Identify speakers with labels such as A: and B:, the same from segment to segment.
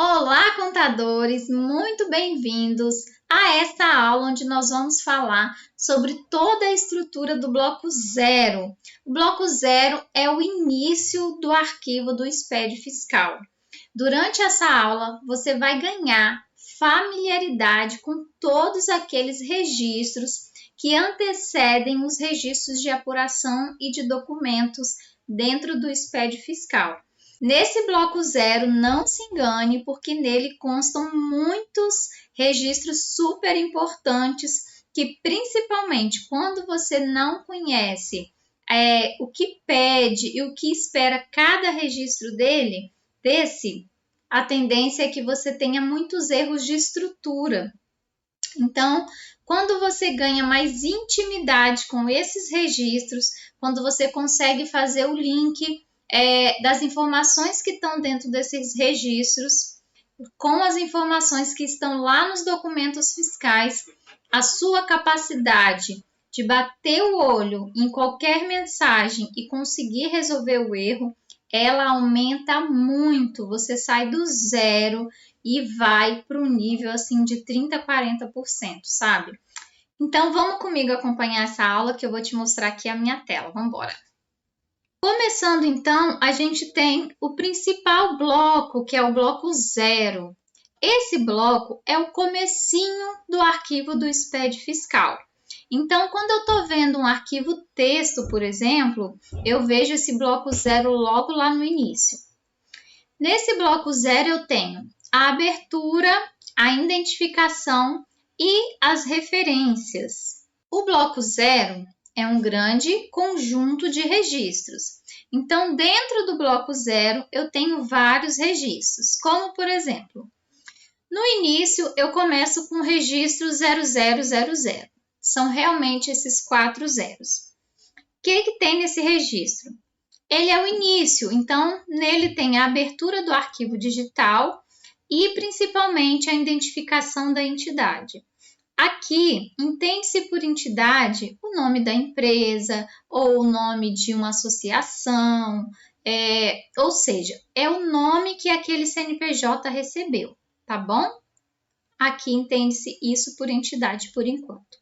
A: Olá, contadores! Muito bem-vindos a esta aula onde nós vamos falar sobre toda a estrutura do bloco zero. O bloco zero é o início do arquivo do SPED fiscal. Durante essa aula, você vai ganhar familiaridade com todos aqueles registros que antecedem os registros de apuração e de documentos dentro do SPED fiscal. Nesse bloco zero, não se engane, porque nele constam muitos registros super importantes que, principalmente quando você não conhece o que pede e o que espera cada registro desse, a tendência é que você tenha muitos erros de estrutura. Então, quando você ganha mais intimidade com esses registros, quando você consegue fazer o link das informações que estão dentro desses registros com as informações que estão lá nos documentos fiscais, a sua capacidade de bater o olho em qualquer mensagem e conseguir resolver o erro, ela aumenta muito. Você sai do zero e vai para um nível assim de 30%, 40%, sabe? Então, vamos comigo acompanhar essa aula que eu vou te mostrar aqui a minha tela. Vamos embora! Começando então, a gente tem o principal bloco, que é o bloco zero. Esse bloco é o comecinho do arquivo do SPED fiscal. Então, quando eu estou vendo um arquivo texto, por exemplo, eu vejo esse bloco zero logo lá no início. Nesse bloco zero eu tenho a abertura, a identificação e as referências. O bloco zero é um grande conjunto de registros. Então, dentro do bloco zero, eu tenho vários registros, como, por exemplo, no início, eu começo com o registro 0000. São realmente esses 4 zeros. O que tem nesse registro? Ele é o início, então, nele tem a abertura do arquivo digital e, principalmente, a identificação da entidade. Aqui, entende-se por entidade o nome da empresa ou o nome de uma associação, ou seja, é o nome que aquele CNPJ recebeu, tá bom? Aqui entende-se isso por entidade por enquanto.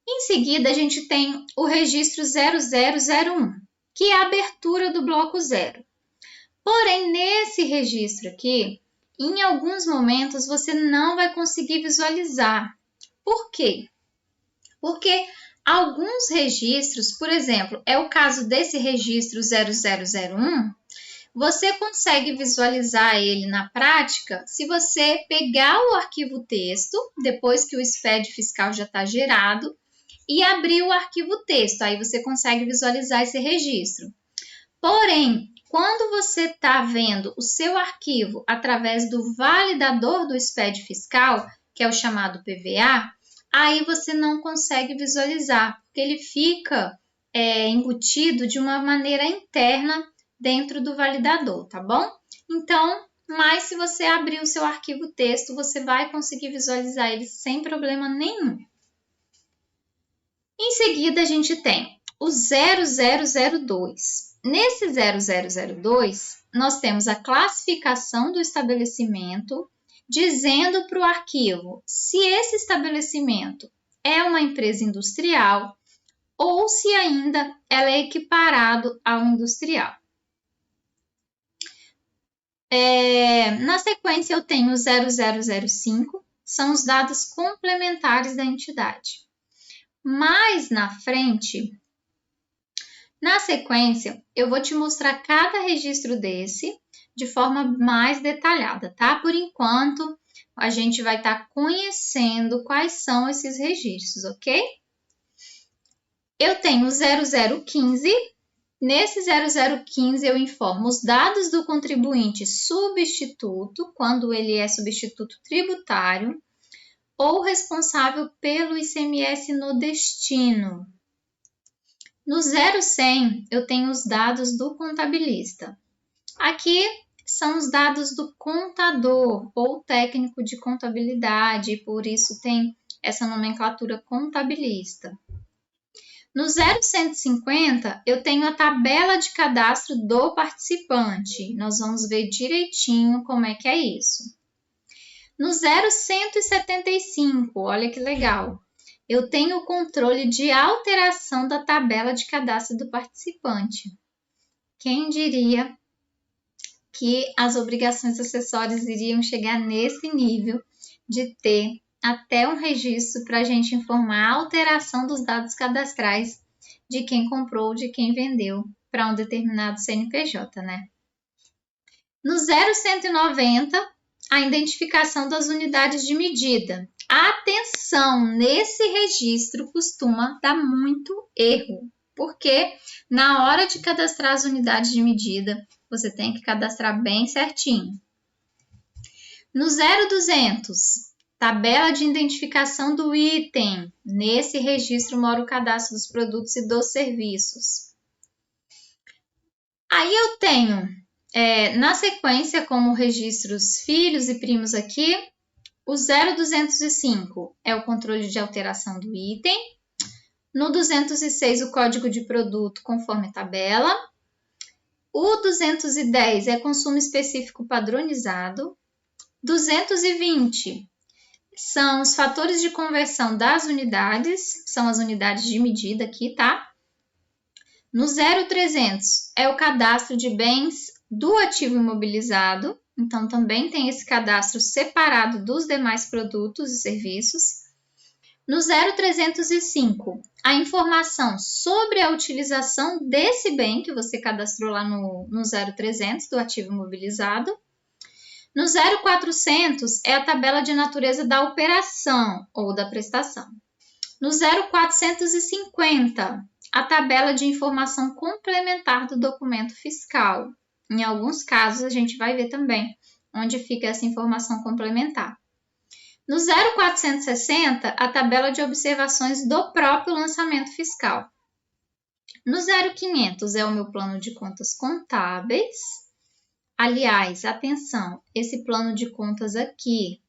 A: Em seguida, a gente tem o registro 0001, que é a abertura do bloco zero. Porém, nesse registro aqui, em alguns momentos você não vai conseguir visualizar. Por quê? Porque alguns registros, por exemplo, é o caso desse registro 0001, você consegue visualizar ele na prática se você pegar o arquivo texto, depois que o SPED fiscal já está gerado, e abrir o arquivo texto, aí você consegue visualizar esse registro. Porém, quando você está vendo o seu arquivo através do validador do SPED fiscal, que é o chamado PVA, aí você não consegue visualizar, porque ele fica embutido de uma maneira interna dentro do validador, tá bom? Então, mas se você abrir o seu arquivo texto, você vai conseguir visualizar ele sem problema nenhum. Em seguida, a gente tem o 0002. Nesse 0002, nós temos a classificação do estabelecimento, dizendo para o arquivo se esse estabelecimento é uma empresa industrial ou se ainda ela é equiparado ao industrial. Na sequência, eu tenho o 0005, são os dados complementares da entidade. Mais na frente, na sequência, eu vou te mostrar cada registro desse de forma mais detalhada, tá? Por enquanto, a gente vai estar conhecendo quais são esses registros, ok? Eu tenho o 0015. Nesse 0015, eu informo os dados do contribuinte substituto, quando ele é substituto tributário, ou responsável pelo ICMS no destino. No 0100, eu tenho os dados do contabilista. Aqui são os dados do contador ou técnico de contabilidade, por isso tem essa nomenclatura contabilista. No 0150, eu tenho a tabela de cadastro do participante. Nós vamos ver direitinho como é que é isso. No 0175, olha que legal, eu tenho o controle de alteração da tabela de cadastro do participante. Quem diria que as obrigações acessórias iriam chegar nesse nível de ter até um registro para a gente informar a alteração dos dados cadastrais de quem comprou ou de quem vendeu para um determinado CNPJ, né? No 0190, a identificação das unidades de medida. Atenção, nesse registro costuma dar muito erro, porque na hora de cadastrar as unidades de medida, você tem que cadastrar bem certinho. No 0200, tabela de identificação do item. Nesse registro mora o cadastro dos produtos e dos serviços. Aí eu tenho, na sequência, como registros filhos e primos aqui, o 0205 é o controle de alteração do item. No 206, o código de produto conforme tabela. O 210 é consumo específico padronizado. 220 são os fatores de conversão das unidades, são as unidades de medida aqui, tá? No 0300 é o cadastro de bens do ativo imobilizado, então também tem esse cadastro separado dos demais produtos e serviços. No 0305, a informação sobre a utilização desse bem que você cadastrou lá no 0300 do ativo imobilizado. No 0400 é a tabela de natureza da operação ou da prestação. No 0450, a tabela de informação complementar do documento fiscal. Em alguns casos, a gente vai ver também onde fica essa informação complementar. No 0460, a tabela de observações do próprio lançamento fiscal. No 0500 é o meu plano de contas contábeis. Aliás, atenção, esse plano de contas aqui,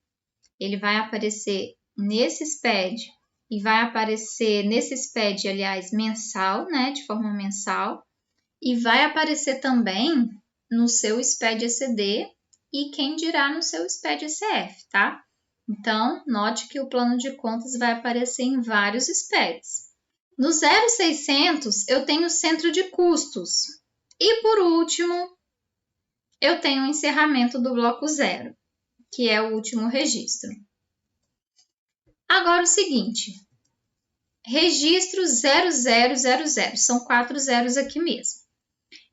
A: ele vai aparecer nesse SPED e vai aparecer nesse SPED, aliás, mensal, né, de forma mensal, e vai aparecer também no seu SPED ECD e quem dirá no seu SPED ECF, tá? Então, note que o plano de contas vai aparecer em vários SPEDs. No 0600, eu tenho o centro de custos. E, por último, eu tenho o encerramento do bloco 0, que é o último registro. Agora, o seguinte, registro 0000, são 4 zeros aqui mesmo.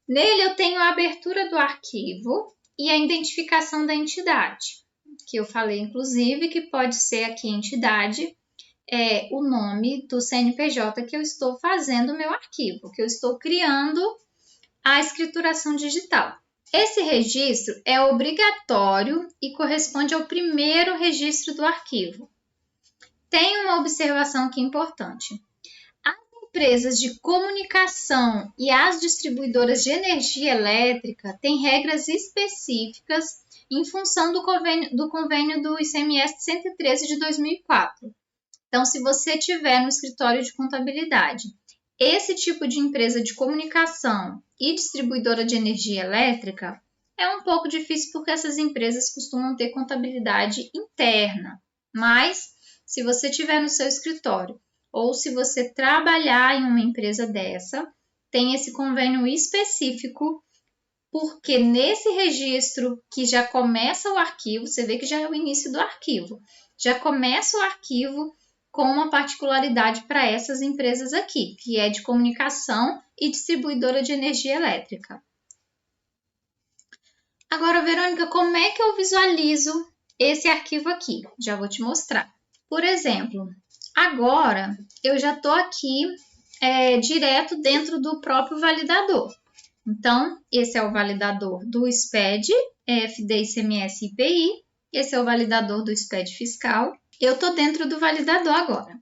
A: Nele, eu tenho a abertura do arquivo e a identificação da entidade, que eu falei, inclusive, que pode ser aqui entidade, o nome do CNPJ que eu estou fazendo o meu arquivo, que eu estou criando a escrituração digital. Esse registro é obrigatório e corresponde ao primeiro registro do arquivo. Tem uma observação aqui importante. As empresas de comunicação e as distribuidoras de energia elétrica têm regras específicas em função do convênio do ICMS 113 de 2004. Então, se você tiver no escritório de contabilidade esse tipo de empresa de comunicação e distribuidora de energia elétrica, é um pouco difícil porque essas empresas costumam ter contabilidade interna. Mas, se você tiver no seu escritório ou se você trabalhar em uma empresa dessa, tem esse convênio específico, porque nesse registro que já começa o arquivo, você vê que já é o início do arquivo, já começa o arquivo com uma particularidade para essas empresas aqui, que é de comunicação e distribuidora de energia elétrica. Agora, Verônica, como é que eu visualizo esse arquivo aqui? Já vou te mostrar. Por exemplo, agora eu já estou aqui direto dentro do próprio validador. Então, esse é o validador do SPED, EFD, ICMS e IPI. Esse é o validador do SPED fiscal. Eu estou dentro do validador agora.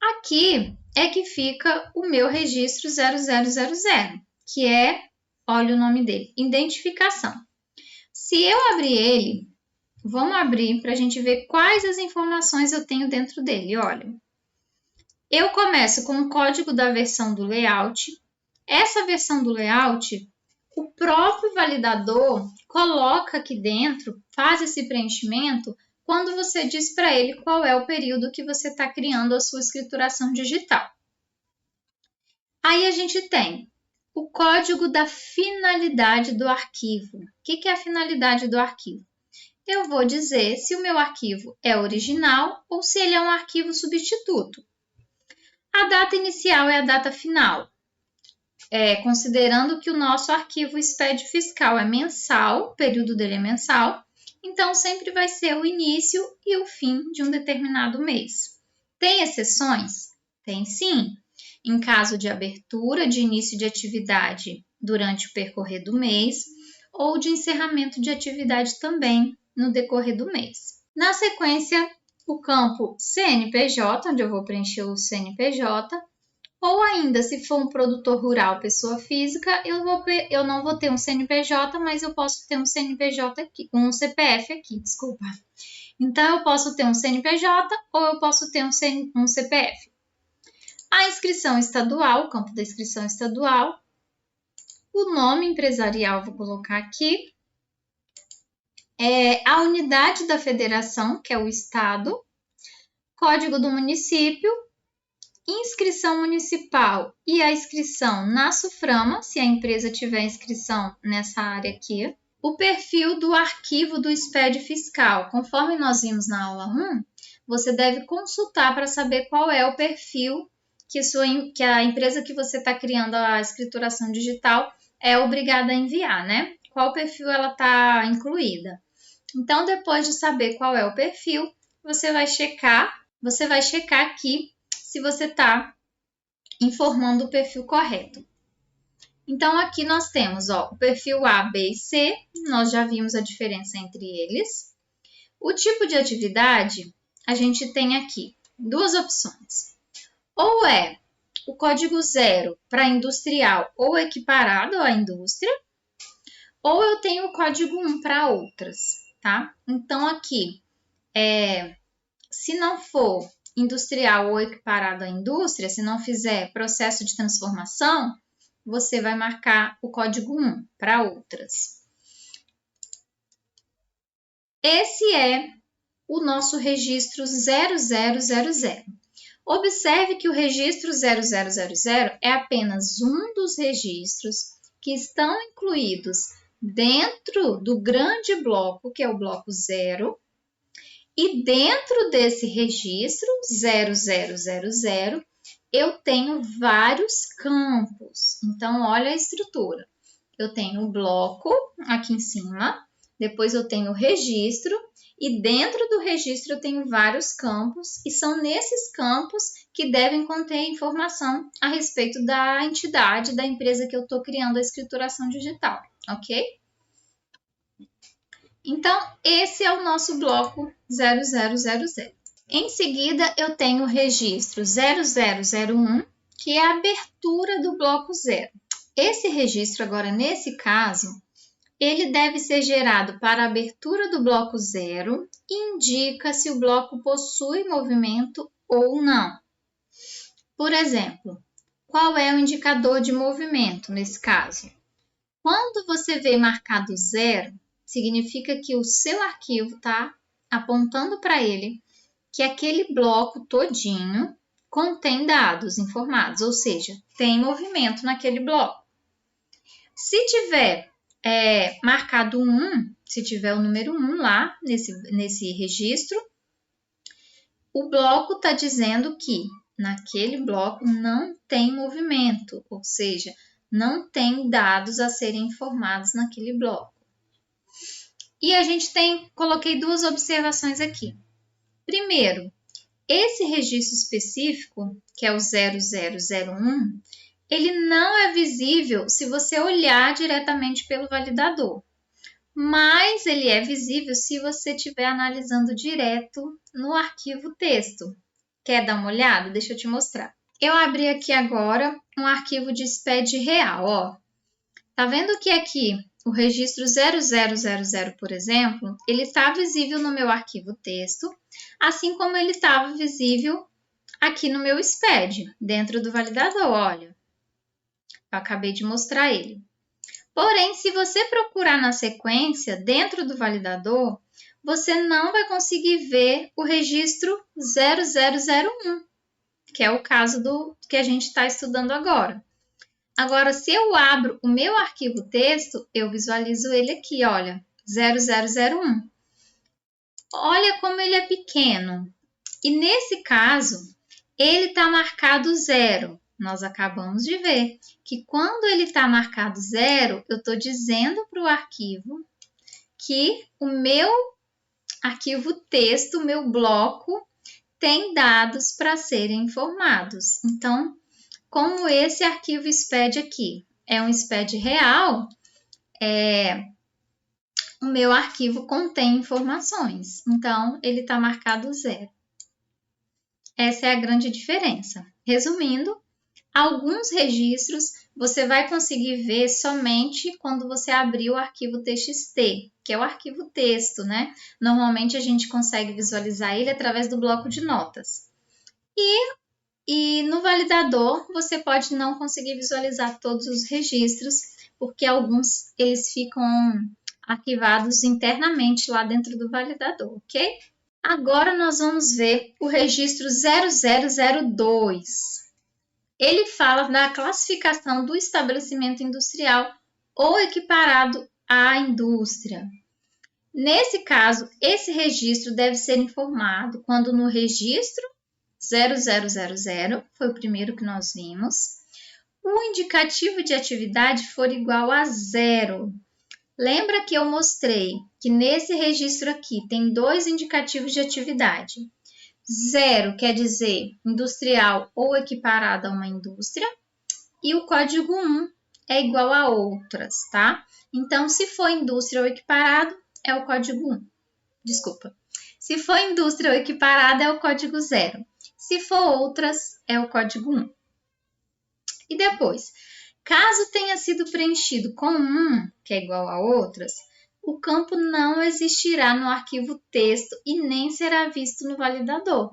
A: Aqui é que fica o meu registro 0000, que é, olha o nome dele, identificação. Se eu abrir ele, vamos abrir para a gente ver quais as informações eu tenho dentro dele, olha. Eu começo com o código da versão do layout. Essa versão do layout, o próprio validador coloca aqui dentro, faz esse preenchimento quando você diz para ele qual é o período que você está criando a sua escrituração digital. Aí a gente tem o código da finalidade do arquivo. O que é a finalidade do arquivo? Eu vou dizer se o meu arquivo é original ou se ele é um arquivo substituto. A data inicial é a data final. Considerando que o nosso arquivo SPED fiscal é mensal, o período dele é mensal, então sempre vai ser o início e o fim de um determinado mês. Tem exceções? Tem sim. Em caso de abertura de início de atividade durante o percorrer do mês ou de encerramento de atividade também no decorrer do mês. Na sequência, o campo CNPJ, onde eu vou preencher o CNPJ, ou ainda, se for um produtor rural, pessoa física, eu não vou ter um CNPJ, mas eu posso ter um CNPJ aqui, um CPF aqui, desculpa. Então, eu posso ter um CNPJ ou eu posso ter um CPF. A inscrição estadual, o campo da inscrição estadual, o nome empresarial, vou colocar aqui, a unidade da federação, que é o estado, código do município, inscrição municipal e a inscrição na SUFRAMA, se a empresa tiver inscrição nessa área aqui, o perfil do arquivo do SPED fiscal. Conforme nós vimos na aula 1, você deve consultar para saber qual é o perfil que a empresa que você está criando a escrituração digital é obrigada a enviar, né? Qual perfil ela está incluída. Então, depois de saber qual é o perfil, você vai checar aqui se você está informando o perfil correto. Então, aqui nós temos o perfil A, B e C, nós já vimos a diferença entre eles. O tipo de atividade, a gente tem aqui duas opções. Ou é o código 0 para industrial ou equiparado à indústria, ou eu tenho o código 1 para outras, tá? Então, aqui, se não for industrial ou equiparado à indústria, se não fizer processo de transformação, você vai marcar o código 1 para outras. Esse é o nosso registro 0000. Observe que o registro 0000 é apenas um dos registros que estão incluídos dentro do grande bloco, que é o bloco 0, e dentro desse registro 0000, eu tenho vários campos. Então, olha a estrutura. Eu tenho o bloco aqui em cima, depois eu tenho o registro, e dentro do registro eu tenho vários campos, e são nesses campos que devem conter informação a respeito da entidade, da empresa que eu estou criando a escrituração digital, ok? Então, esse é o nosso bloco 0000. Em seguida, eu tenho o registro 0001, que é a abertura do bloco 0. Esse registro, agora, nesse caso, ele deve ser gerado para a abertura do bloco 0 e indica se o bloco possui movimento ou não. Por exemplo, qual é o indicador de movimento nesse caso? Quando você vê marcado 0, significa que o seu arquivo está apontando para ele que aquele bloco todinho contém dados informados, ou seja, tem movimento naquele bloco. Se tiver marcado 1, se tiver o número 1 lá nesse registro, o bloco está dizendo que naquele bloco não tem movimento, ou seja, não tem dados a serem informados naquele bloco. E a gente coloquei duas observações aqui. Primeiro, esse registro específico, que é o 0001, ele não é visível se você olhar diretamente pelo validador, mas ele é visível se você estiver analisando direto no arquivo texto. Quer dar uma olhada? Deixa eu te mostrar. Eu abri aqui agora um arquivo de SPED real, ó. Tá vendo que aqui o registro 0000, por exemplo, ele está visível no meu arquivo texto, assim como ele estava visível aqui no meu SPED, dentro do validador, olha. Eu acabei de mostrar ele. Porém, se você procurar na sequência, dentro do validador, você não vai conseguir ver o registro 0001, que é o caso do que a gente está estudando agora. Agora, se eu abro o meu arquivo texto, eu visualizo ele aqui, olha, 0001. Olha como ele é pequeno. E nesse caso, ele está marcado 0. Nós acabamos de ver que quando ele está marcado 0, eu estou dizendo para o arquivo que o meu arquivo texto, o meu bloco, tem dados para serem informados. Então, como esse arquivo SPED aqui é um SPED real, o meu arquivo contém informações. Então, ele está marcado 0. Essa é a grande diferença. Resumindo, alguns registros você vai conseguir ver somente quando você abrir o arquivo TXT, que é o arquivo texto, né? Normalmente a gente consegue visualizar ele através do bloco de notas. E no validador você pode não conseguir visualizar todos os registros, porque alguns eles ficam arquivados internamente lá dentro do validador, ok? Agora nós vamos ver o registro 0002. Ele fala da classificação do estabelecimento industrial ou equiparado à indústria. Nesse caso, esse registro deve ser informado quando no registro 0000, foi o primeiro que nós vimos, o indicativo de atividade for igual a 0. Lembra que eu mostrei que nesse registro aqui tem dois indicativos de atividade. 0 quer dizer industrial ou equiparado a uma indústria, e o código 1 é igual a outras, tá? Então, se for indústria ou equiparado, é o código 1. Desculpa. Se for indústria ou equiparada, é o código 0. Se for outras, é o código 1. E depois, caso tenha sido preenchido com 1, que é igual a outras, o campo não existirá no arquivo texto e nem será visto no validador.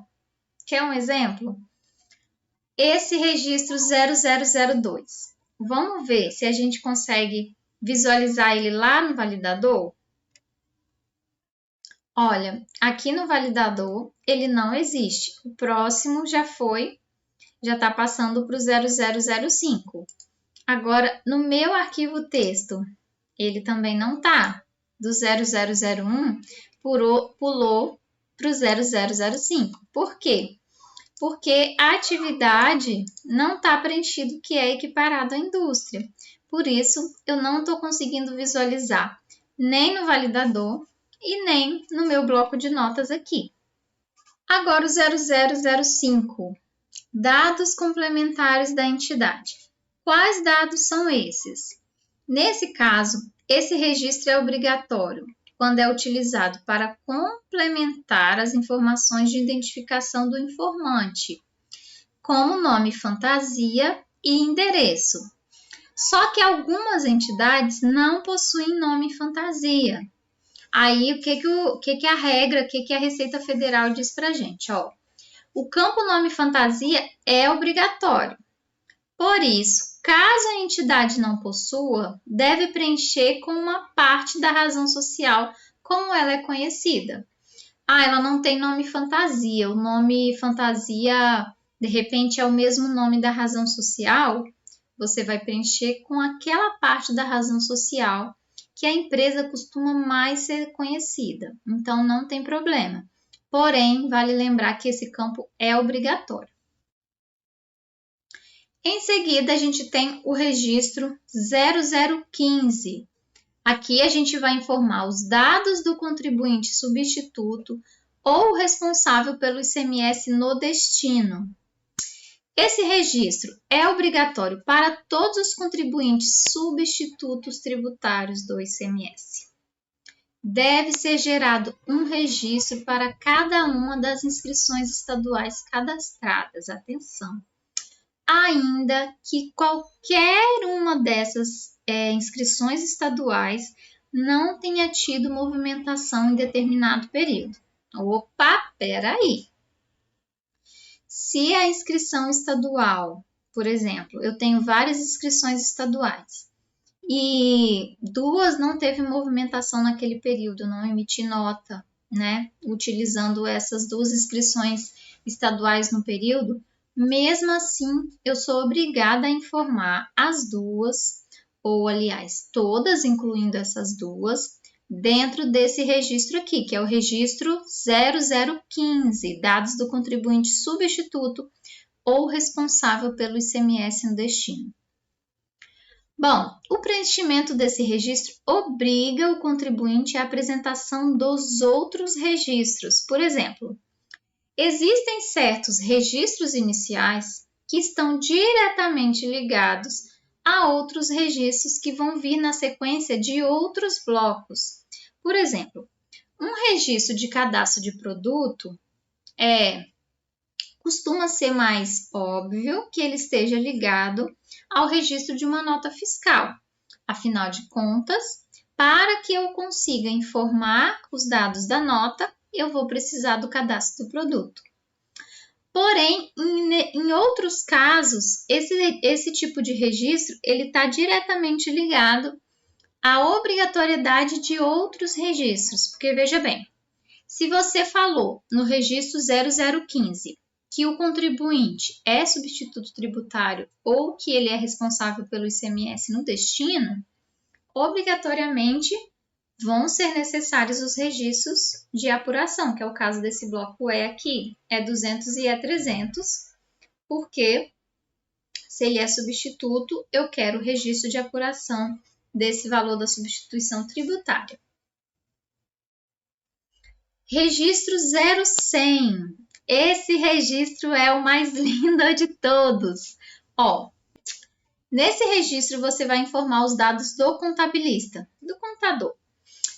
A: Quer um exemplo? Esse registro 0002. Vamos ver se a gente consegue visualizar ele lá no validador? Olha, aqui no validador ele não existe. O próximo já está passando para o 0005. Agora, no meu arquivo texto, ele também não está. Do 0001 pulou para o 0005. Por quê? Porque a atividade não está preenchido que é equiparado à indústria. Por isso, eu não estou conseguindo visualizar nem no validador e nem no meu bloco de notas aqui. Agora o 0005, dados complementares da entidade. Quais dados são esses? Nesse caso, esse registro é obrigatório quando é utilizado para complementar as informações de identificação do informante, como nome fantasia e endereço. Só que algumas entidades não possuem nome fantasia. Aí, o que a regra, o que a Receita Federal diz para a gente? Ó, o campo nome fantasia é obrigatório. Por isso, caso a entidade não possua, deve preencher com uma parte da razão social como ela é conhecida. Ela não tem nome fantasia. O nome fantasia, de repente, é o mesmo nome da razão social. Você vai preencher com aquela parte da razão social que a empresa costuma mais ser conhecida. Então, não tem problema. Porém, vale lembrar que esse campo é obrigatório. Em seguida, a gente tem o registro 0015. Aqui a gente vai informar os dados do contribuinte substituto ou responsável pelo ICMS no destino. Esse registro é obrigatório para todos os contribuintes substitutos tributários do ICMS. Deve ser gerado um registro para cada uma das inscrições estaduais cadastradas. Atenção! Ainda que qualquer uma dessas inscrições estaduais não tenha tido movimentação em determinado período. Opa, peraí! Se a inscrição estadual, por exemplo, eu tenho várias inscrições estaduais e 2 não teve movimentação naquele período, não emiti nota, né? Utilizando essas 2 inscrições estaduais no período, mesmo assim eu sou obrigada a informar as 2, ou aliás, todas, incluindo essas 2, dentro desse registro aqui, que é o registro 0015, dados do contribuinte substituto ou responsável pelo ICMS no destino. Bom, o preenchimento desse registro obriga o contribuinte à apresentação dos outros registros. Por exemplo, existem certos registros iniciais que estão diretamente ligados a outros registros que vão vir na sequência de outros blocos. Por exemplo, um registro de cadastro de produto costuma ser mais óbvio que ele esteja ligado ao registro de uma nota fiscal. Afinal de contas, para que eu consiga informar os dados da nota, eu vou precisar do cadastro do produto. Porém, em outros casos, esse tipo de registro ele está diretamente ligado à obrigatoriedade de outros registros. Porque, veja bem, se você falou no registro 0015 que o contribuinte é substituto tributário ou que ele é responsável pelo ICMS no destino, obrigatoriamente vão ser necessários os registros de apuração, que é o caso desse bloco E aqui, E200 e E300, porque se ele é substituto, eu quero o registro de apuração desse valor da substituição tributária. Registro 0100. Esse registro é o mais lindo de todos. Nesse registro você vai informar os dados do contabilista, do contador.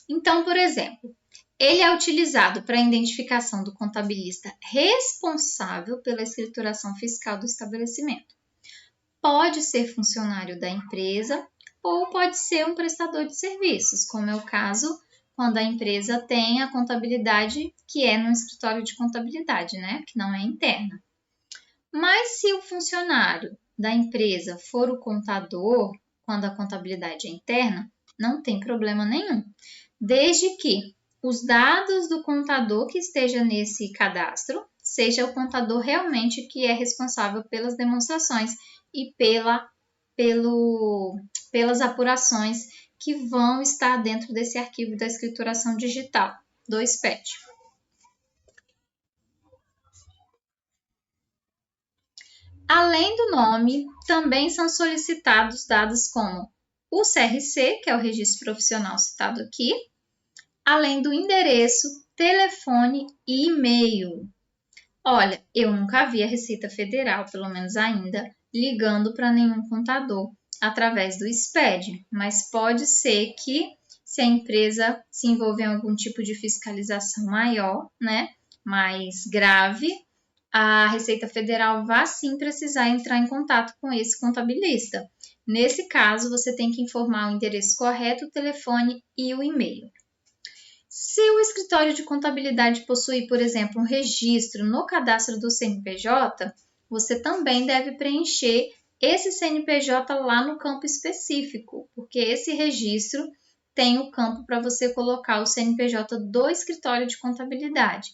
A: Então, por exemplo, ele é utilizado para a identificação do contabilista responsável pela escrituração fiscal do estabelecimento. Pode ser funcionário da empresa ou pode ser um prestador de serviços, como é o caso quando a empresa tem a contabilidade que é no escritório de contabilidade, né? Que não é interna. Mas se o funcionário da empresa for o contador, quando a contabilidade é interna, não tem problema nenhum, desde que os dados do contador que esteja nesse cadastro seja o contador realmente que é responsável pelas demonstrações e pelas apurações que vão estar dentro desse arquivo da escrituração digital do SPED. Além do nome, também são solicitados dados como o CRC, que é o registro profissional citado aqui, além do endereço, telefone e e-mail. Olha, eu nunca vi a Receita Federal, pelo menos ainda, ligando para nenhum contador através do SPED, mas pode ser que, se a empresa se envolver em algum tipo de fiscalização maior, né, mais grave, a Receita Federal vai sim precisar entrar em contato com esse contabilista. Nesse caso, você tem que informar o endereço correto, o telefone e o e-mail. Se o escritório de contabilidade possuir, por exemplo, um registro no cadastro do CNPJ, você também deve preencher esse CNPJ lá no campo específico, porque esse registro tem o campo para você colocar o CNPJ do escritório de contabilidade.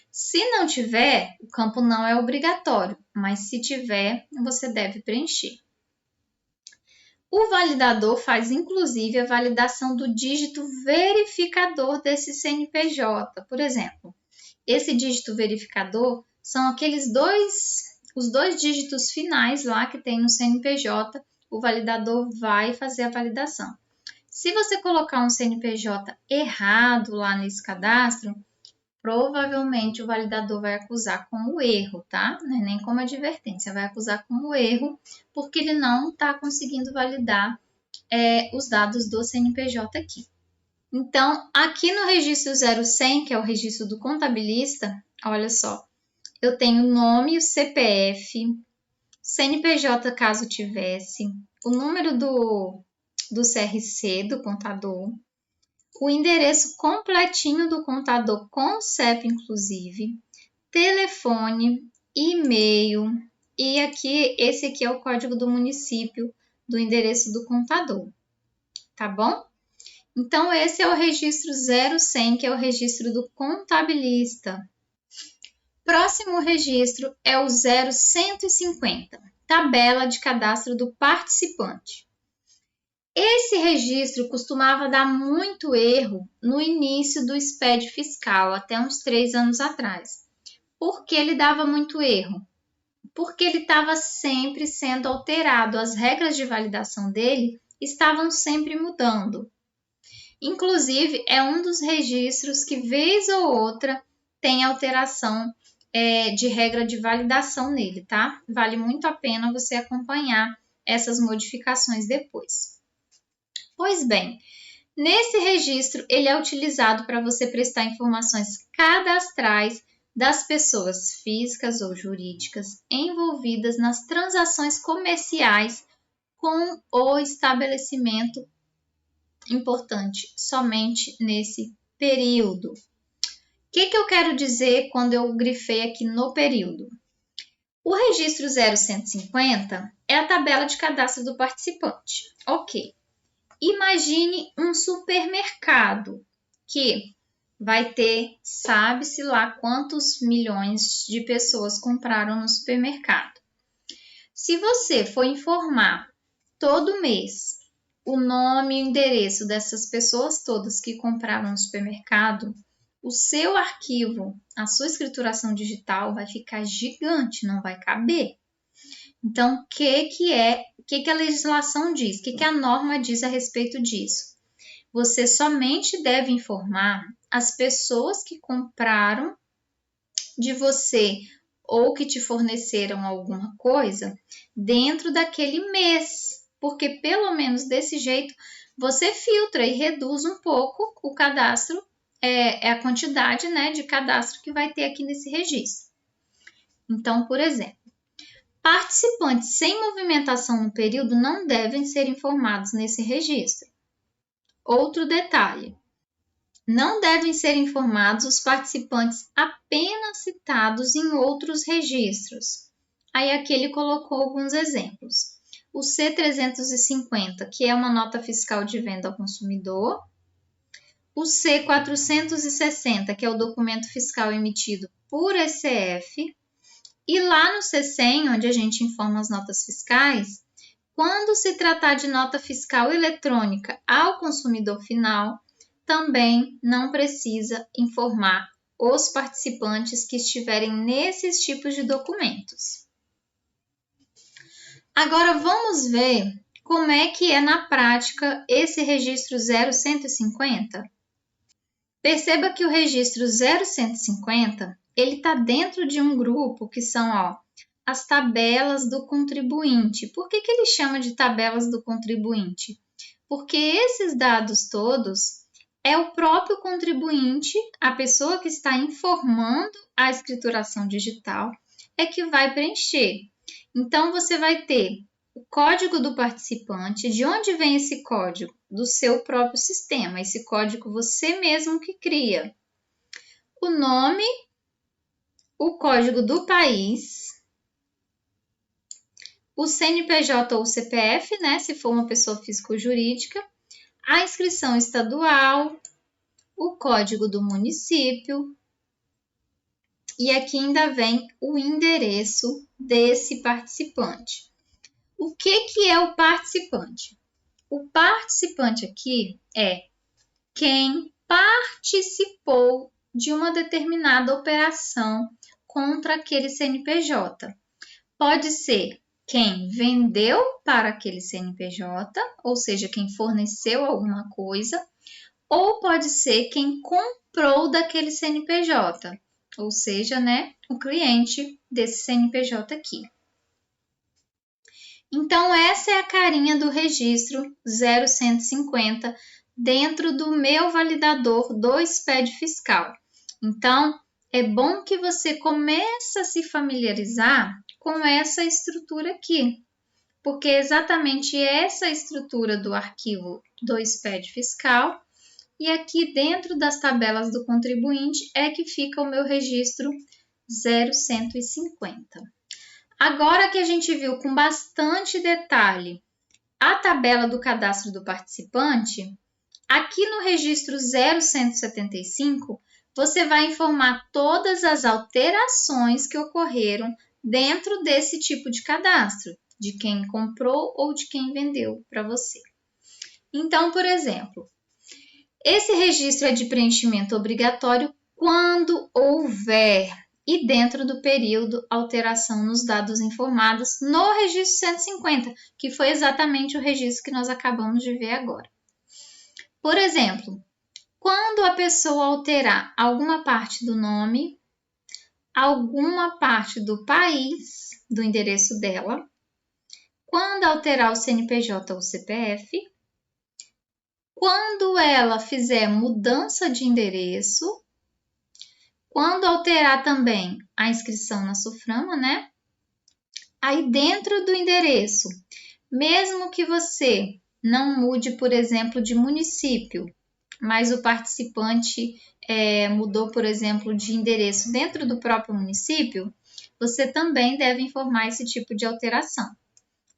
A: Se não tiver, o campo não é obrigatório, mas se tiver, você deve preencher. O validador faz, inclusive, a validação do dígito verificador desse CNPJ. Por exemplo, esse dígito verificador são os dois dígitos finais lá que tem no CNPJ, o validador vai fazer a validação. Se você colocar um CNPJ errado lá nesse cadastro, provavelmente o validador vai acusar como erro, tá? Não é nem como advertência, vai acusar como erro, porque ele não está conseguindo validar os dados do CNPJ aqui. Então, aqui no registro 0100, que é o registro do contabilista, olha só, eu tenho o nome, o CPF, CNPJ caso tivesse, o número do CRC do contador, o endereço completinho do contador com CEP inclusive, telefone, e-mail e esse aqui é o código do município, do endereço do contador, tá bom? Então, esse é o registro 0100, que é o registro do contabilista. Próximo registro é o 0150, tabela de cadastro do participante. Esse registro costumava dar muito erro no início do SPED fiscal, até uns 3 anos atrás. Por que ele dava muito erro? Porque ele estava sempre sendo alterado, as regras de validação dele estavam sempre mudando. Inclusive, é um dos registros que, vez ou outra, tem alteração de regra de validação nele, tá? Vale muito a pena você acompanhar essas modificações depois. Pois bem, nesse registro, ele é utilizado para você prestar informações cadastrais das pessoas físicas ou jurídicas envolvidas nas transações comerciais com o estabelecimento importante somente nesse período. O que eu quero dizer quando eu grifei aqui no período? O registro 0150 é a tabela de cadastro do participante. Ok. Imagine um supermercado que vai ter, sabe-se lá quantos milhões de pessoas compraram no supermercado. Se você for informar todo mês o nome e o endereço dessas pessoas todas que compraram no supermercado, o seu arquivo, a sua escrituração digital vai ficar gigante, não vai caber. Então, o que a legislação diz? O que a norma diz a respeito disso? Você somente deve informar as pessoas que compraram de você ou que te forneceram alguma coisa dentro daquele mês, porque pelo menos desse jeito você filtra e reduz um pouco o cadastro, a quantidade, né, de cadastro que vai ter aqui nesse registro. Então, por exemplo, participantes sem movimentação no período não devem ser informados nesse registro. Outro detalhe: não devem ser informados os participantes apenas citados em outros registros. Aí aqui ele colocou alguns exemplos. O C350, que é uma nota fiscal de venda ao consumidor. O C460, que é o documento fiscal emitido por ECF. E lá no C100, onde a gente informa as notas fiscais, quando se tratar de nota fiscal eletrônica ao consumidor final, também não precisa informar os participantes que estiverem nesses tipos de documentos. Agora vamos ver como é que é na prática esse registro 0150. Perceba que o registro 0150 ele está dentro de um grupo que são as tabelas do contribuinte. Por que ele chama de tabelas do contribuinte? Porque esses dados todos é o próprio contribuinte, a pessoa que está informando a escrituração digital, é que vai preencher. Então, você vai ter o código do participante. De onde vem esse código? Do seu próprio sistema. Esse código você mesmo que cria. O nome, o código do país, o CNPJ ou CPF, né, se for uma pessoa física ou jurídica, a inscrição estadual, o código do município e aqui ainda vem o endereço desse participante. O que é o participante? O participante aqui é quem participou de uma determinada operação contra aquele CNPJ. Pode ser quem vendeu para aquele CNPJ, ou seja, quem forneceu alguma coisa, ou pode ser quem comprou daquele CNPJ, ou seja, né, o cliente desse CNPJ aqui. Então, essa é a carinha do registro 0150 dentro do meu validador do SPED fiscal. Então, é bom que você comece a se familiarizar com essa estrutura aqui, porque é exatamente essa estrutura do arquivo do SPED fiscal e aqui dentro das tabelas do contribuinte é que fica o meu registro 0150. Agora que a gente viu com bastante detalhe a tabela do cadastro do participante, aqui no registro 0175, você vai informar todas as alterações que ocorreram dentro desse tipo de cadastro, de quem comprou ou de quem vendeu para você. Então, por exemplo, esse registro é de preenchimento obrigatório quando houver e dentro do período alteração nos dados informados no registro 150, que foi exatamente o registro que nós acabamos de ver agora. Por exemplo, quando a pessoa alterar alguma parte do nome, alguma parte do país, do endereço dela, quando alterar o CNPJ ou o CPF, quando ela fizer mudança de endereço, quando alterar também a inscrição na SUFRAMA, né? Aí dentro do endereço, mesmo que você não mude, por exemplo, de município, mas o participante mudou, por exemplo, de endereço dentro do próprio município, você também deve informar esse tipo de alteração.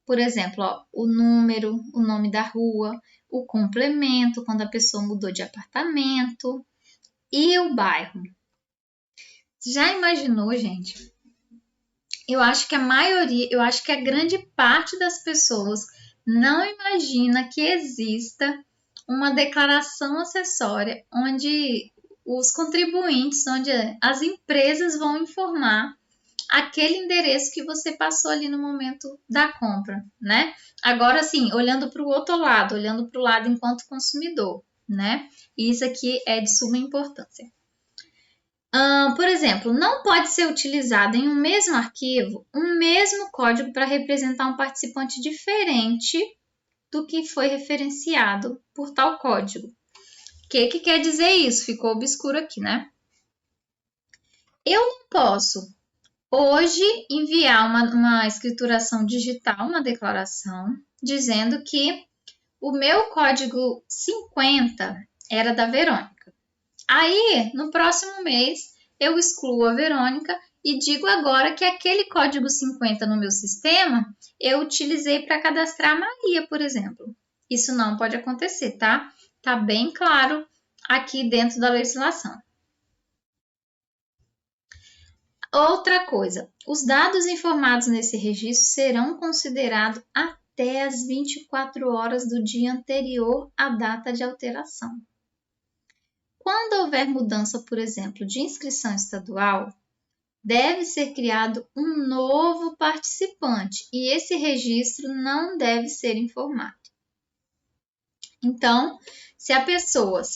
A: Por exemplo, ó, o número, o nome da rua, o complemento, quando a pessoa mudou de apartamento e o bairro. Já imaginou, gente? Eu acho que a grande parte das pessoas não imagina que exista uma declaração acessória onde os contribuintes, onde as empresas vão informar aquele endereço que você passou ali no momento da compra, né? Agora, sim, olhando para o outro lado, olhando para o lado enquanto consumidor, né? Isso aqui é de suma importância. Por exemplo, não pode ser utilizado em um mesmo arquivo um mesmo código para representar um participante diferente do que foi referenciado por tal código. O que quer dizer isso? Ficou obscuro aqui, né? Eu não posso hoje enviar uma escrituração digital, uma declaração, dizendo que o meu código 50 era da Verônica. Aí, no próximo mês, eu excluo a Verônica e digo agora que aquele código 50 no meu sistema eu utilizei para cadastrar a Maria, por exemplo. Isso não pode acontecer, tá? Tá bem claro aqui dentro da legislação. Outra coisa, os dados informados nesse registro serão considerados até as 24 horas do dia anterior à data de alteração. Quando houver mudança, por exemplo, de inscrição estadual, deve ser criado um novo participante e esse registro não deve ser informado. Então, se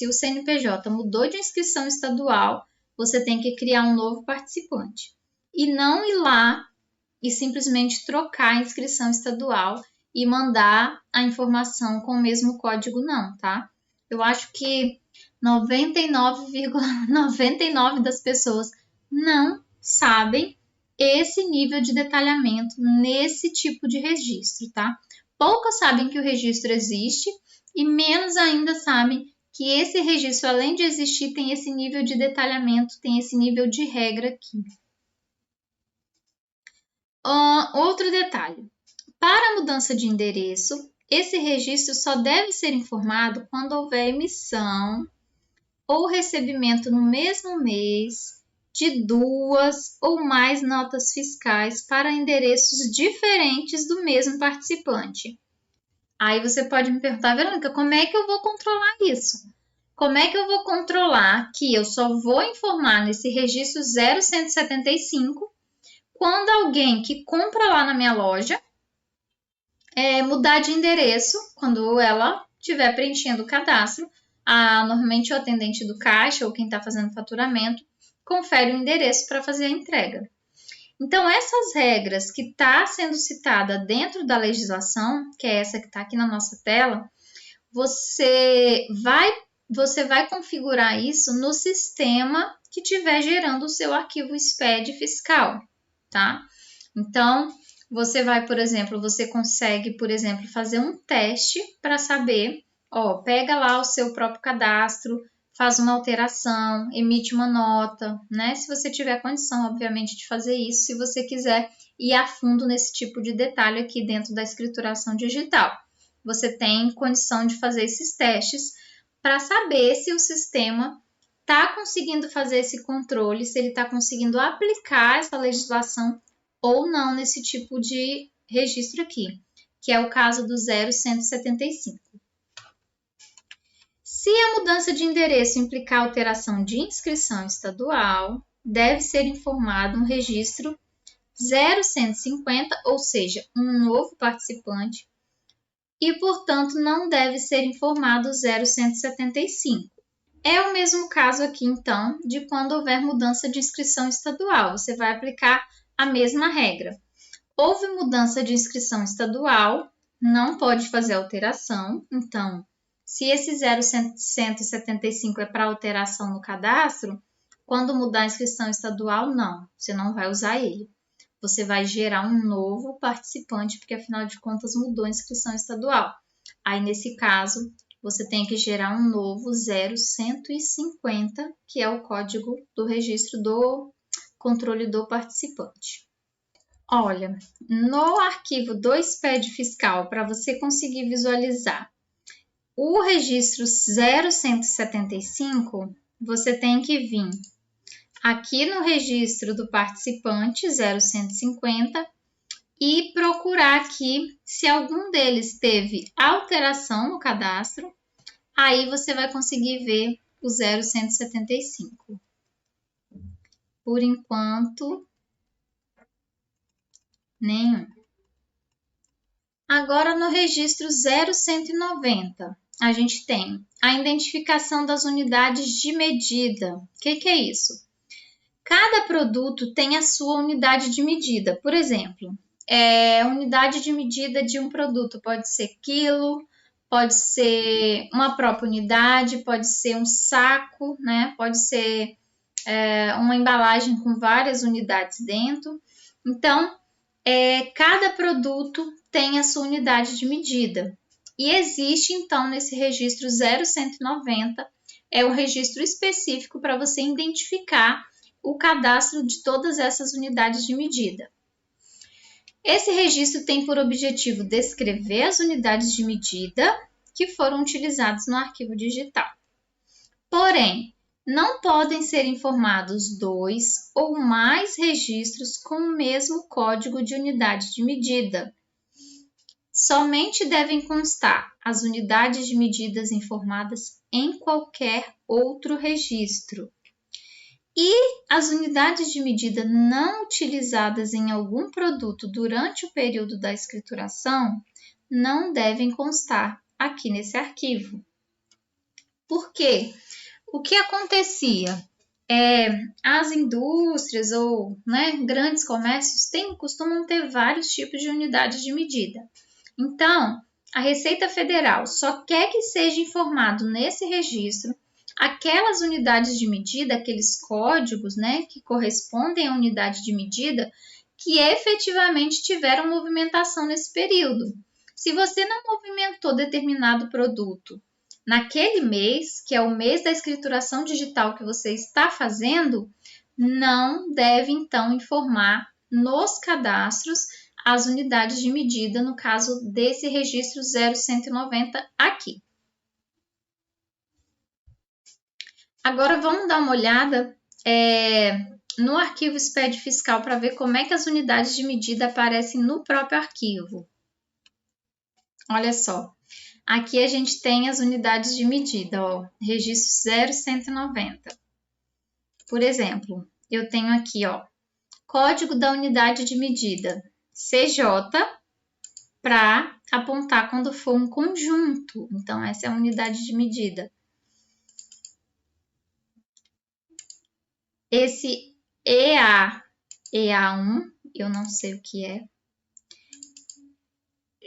A: o CNPJ mudou de inscrição estadual, você tem que criar um novo participante e não ir lá e simplesmente trocar a inscrição estadual e mandar a informação com o mesmo código, não, tá? Eu acho que 99,99% das pessoas não sabem esse nível de detalhamento nesse tipo de registro, tá? Poucas sabem que o registro existe e menos ainda sabem que esse registro, além de existir, tem esse nível de detalhamento, tem esse nível de regra aqui. Outro detalhe, para a mudança de endereço, esse registro só deve ser informado quando houver emissão ou recebimento no mesmo mês de 2 ou mais notas fiscais para endereços diferentes do mesmo participante. Aí você pode me perguntar, Verônica, como é que eu vou controlar isso? Como é que eu vou controlar que eu só vou informar nesse registro 0175 quando alguém que compra lá na minha loja mudar de endereço, quando ela estiver preenchendo o cadastro, normalmente o atendente do caixa ou quem está fazendo faturamento confere o endereço para fazer a entrega. Então, essas regras que está sendo citada dentro da legislação, que é essa que está aqui na nossa tela, você vai configurar isso no sistema que estiver gerando o seu arquivo SPED fiscal, tá? Então, você consegue, por exemplo, fazer um teste para saber, pega lá o seu próprio cadastro, faz uma alteração, emite uma nota, né? Se você tiver condição, obviamente, de fazer isso, se você quiser ir a fundo nesse tipo de detalhe aqui dentro da escrituração digital. Você tem condição de fazer esses testes para saber se o sistema está conseguindo fazer esse controle, se ele está conseguindo aplicar essa legislação ou não nesse tipo de registro aqui, que é o caso do 0175. Se a mudança de endereço implicar alteração de inscrição estadual, deve ser informado um registro 0150, ou seja, um novo participante, e, portanto, não deve ser informado 0175. É o mesmo caso aqui, então, de quando houver mudança de inscrição estadual. Você vai aplicar a mesma regra. Houve mudança de inscrição estadual, não pode fazer alteração. Então, se esse 0175 é para alteração no cadastro, quando mudar a inscrição estadual, não, você não vai usar ele. Você vai gerar um novo participante, porque afinal de contas mudou a inscrição estadual. Aí, nesse caso, você tem que gerar um novo 0150, que é o código do registro do controle do participante. Olha, no arquivo do SPED fiscal, para você conseguir visualizar o registro 0175, você tem que vir aqui no registro do participante 0150 e procurar aqui se algum deles teve alteração no cadastro. Aí você vai conseguir ver o 0175. Por enquanto, nenhum. Agora, no registro 0190, a gente tem a identificação das unidades de medida. O que é isso? Cada produto tem a sua unidade de medida. Por exemplo, a unidade de medida de um produto pode ser quilo, pode ser uma própria unidade, pode ser um saco, né? Pode ser uma embalagem com várias unidades dentro. Então, cada produto tem a sua unidade de medida. E existe, então, nesse registro 0190, é um registro específico para você identificar o cadastro de todas essas unidades de medida. Esse registro tem por objetivo descrever as unidades de medida que foram utilizadas no arquivo digital. Porém, não podem ser informados 2 ou mais registros com o mesmo código de unidade de medida. Somente devem constar as unidades de medidas informadas em qualquer outro registro. E as unidades de medida não utilizadas em algum produto durante o período da escrituração não devem constar aqui nesse arquivo. Por quê? O que acontecia? As indústrias ou grandes comércios costumam ter vários tipos de unidades de medida. Então, a Receita Federal só quer que seja informado nesse registro aquelas unidades de medida, aqueles códigos, que correspondem à unidade de medida que efetivamente tiveram movimentação nesse período. Se você não movimentou determinado produto naquele mês, que é o mês da escrituração digital que você está fazendo, não deve então informar nos cadastros as unidades de medida, no caso desse registro 0190 aqui. Agora vamos dar uma olhada no arquivo SPED fiscal para ver como é que as unidades de medida aparecem no próprio arquivo. Olha só, aqui a gente tem as unidades de medida, ó, registro 0190. Por exemplo, eu tenho aqui, ó, código da unidade de medida, CJ, para apontar quando for um conjunto. Então, essa é a unidade de medida. Esse EA1, eu não sei o que é.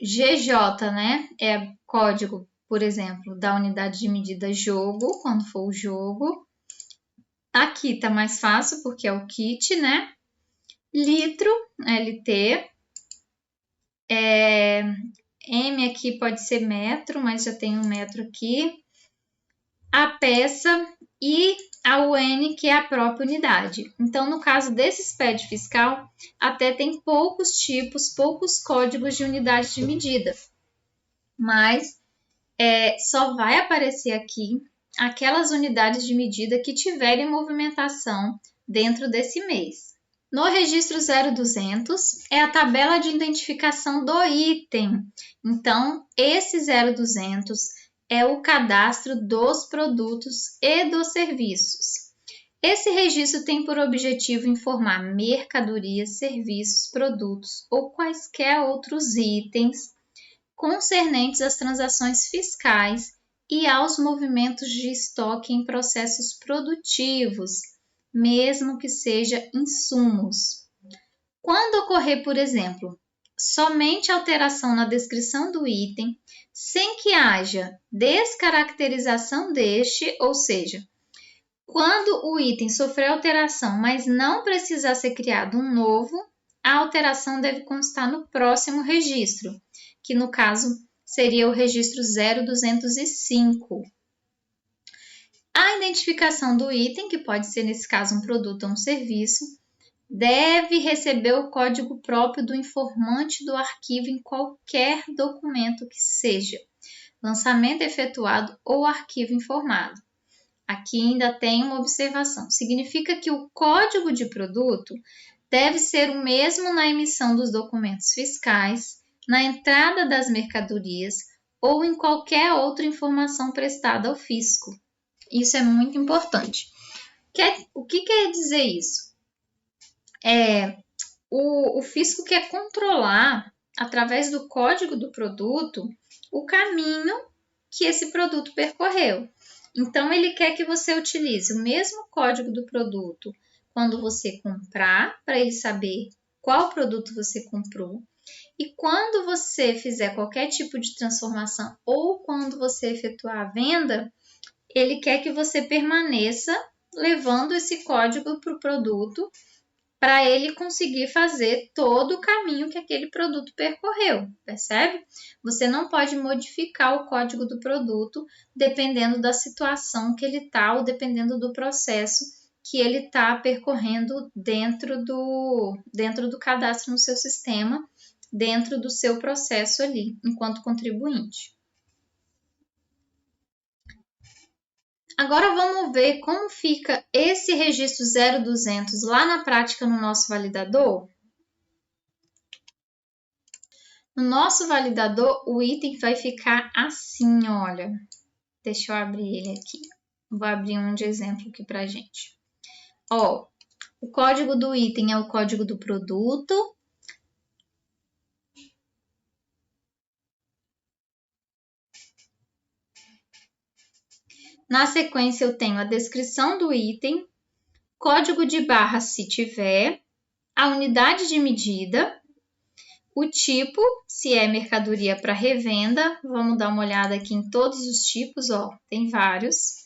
A: GJ, é código, por exemplo, da unidade de medida jogo, quando for o jogo. Aqui tá mais fácil, porque é o kit, Litro, LT. M aqui pode ser metro, mas já tem um metro aqui. a peça e a UN, que é a própria unidade. Então, no caso desse SPED fiscal, até tem poucos tipos, poucos códigos de unidade de medida, mas só vai aparecer aqui aquelas unidades de medida que tiverem movimentação dentro desse mês. No registro 0200 é a tabela de identificação do item. Então, esse 0200 é o cadastro dos produtos e dos serviços. Esse registro tem por objetivo informar mercadorias, serviços, produtos ou quaisquer outros itens concernentes às transações fiscais e aos movimentos de estoque em processos produtivos, mesmo que seja insumos. Quando ocorrer, por exemplo, somente alteração na descrição do item, sem que haja descaracterização deste, ou seja, quando o item sofrer alteração, mas não precisar ser criado um novo, a alteração deve constar no próximo registro, que no caso seria o registro 0205. A identificação do item, que pode ser nesse caso um produto ou um serviço, deve receber o código próprio do informante do arquivo em qualquer documento que seja, lançamento efetuado ou arquivo informado. Aqui ainda tem uma observação. Significa que o código de produto deve ser o mesmo na emissão dos documentos fiscais, na entrada das mercadorias ou em qualquer outra informação prestada ao fisco. Isso é muito importante. O que quer dizer isso? O fisco quer controlar, através do código do produto, o caminho que esse produto percorreu. Então, ele quer que você utilize o mesmo código do produto quando você comprar, para ele saber qual produto você comprou. E quando você fizer qualquer tipo de transformação ou quando você efetuar a venda, ele quer que você permaneça levando esse código para o produto para ele conseguir fazer todo o caminho que aquele produto percorreu, percebe? Você não pode modificar o código do produto dependendo da situação que ele está ou dependendo do processo que ele está percorrendo dentro do cadastro no seu sistema, dentro do seu processo ali, enquanto contribuinte. Agora vamos ver como fica esse registro 0200 lá na prática no nosso validador. No nosso validador, o item vai ficar assim, olha. Deixa eu abrir ele aqui. Vou abrir um de exemplo aqui pra gente. Ó, o código do item é o código do produto. Na sequência, eu tenho a descrição do item, código de barra se tiver, a unidade de medida, o tipo, se é mercadoria para revenda, vamos dar uma olhada aqui em todos os tipos, ó, tem vários.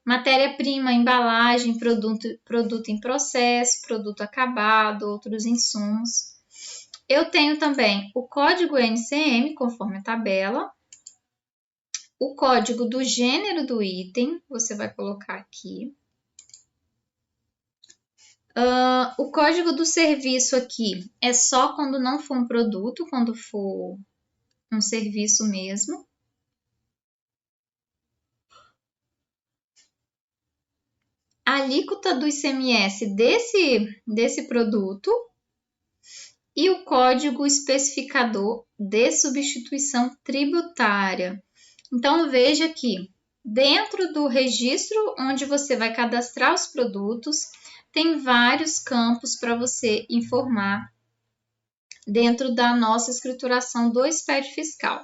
A: Matéria-prima, embalagem, produto em processo, produto acabado, outros insumos. Eu tenho também o código NCM, conforme a tabela. O código do gênero do item, você vai colocar aqui. O código do serviço aqui é só quando não for um produto, quando for um serviço mesmo. A alíquota do ICMS desse produto e o código especificador de substituição tributária. Então, veja aqui, dentro do registro onde você vai cadastrar os produtos, tem vários campos para você informar dentro da nossa escrituração do SPED fiscal.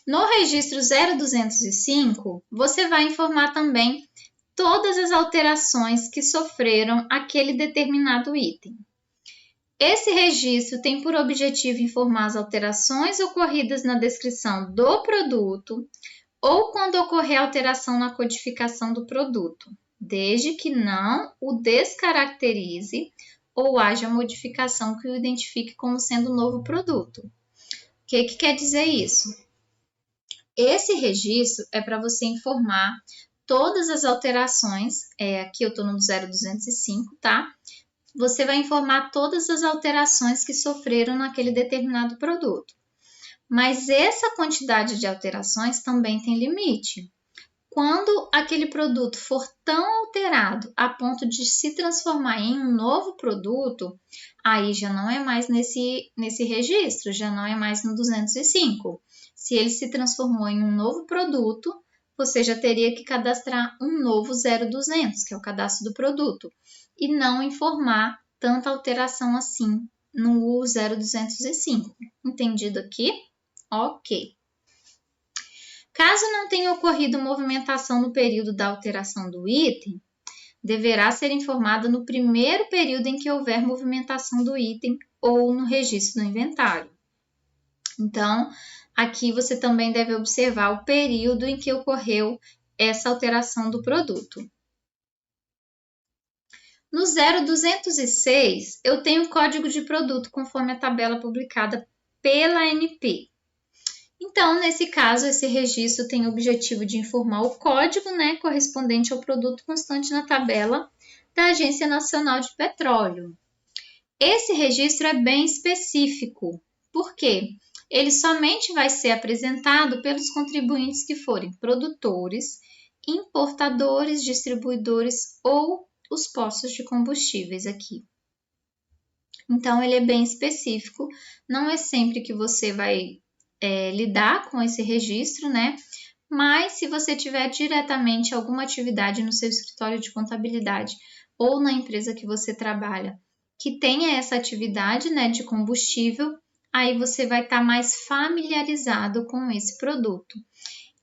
A: No registro 0205, você vai informar também todas as alterações que sofreram aquele determinado item. Esse registro tem por objetivo informar as alterações ocorridas na descrição do produto ou quando ocorrer alteração na codificação do produto, desde que não o descaracterize ou haja modificação que o identifique como sendo novo produto. O que quer dizer isso? Esse registro é para você informar todas as alterações, aqui eu estou no 0205, tá? Você vai informar todas as alterações que sofreram naquele determinado produto. Mas essa quantidade de alterações também tem limite. Quando aquele produto for tão alterado a ponto de se transformar em um novo produto, aí já não é mais nesse registro, já não é mais no 205. Se ele se transformou em um novo produto, você já teria que cadastrar um novo 0200, que é o cadastro do produto, e não informar tanta alteração assim no 0205. Entendido aqui? Ok. Caso não tenha ocorrido movimentação no período da alteração do item, deverá ser informada no primeiro período em que houver movimentação do item ou no registro do inventário. Então, aqui você também deve observar o período em que ocorreu essa alteração do produto. No 0206, eu tenho o código de produto conforme a tabela publicada pela ANP. Então, nesse caso, esse registro tem o objetivo de informar o código, correspondente ao produto constante na tabela da Agência Nacional de Petróleo. Esse registro é bem específico. Por quê? Ele somente vai ser apresentado pelos contribuintes que forem produtores, importadores, distribuidores ou os postos de combustíveis aqui. Então, ele é bem específico. Não é sempre que você vai lidar com esse registro, Mas se você tiver diretamente alguma atividade no seu escritório de contabilidade ou na empresa que você trabalha, que tenha essa atividade, de combustível, aí você vai estar mais familiarizado com esse produto.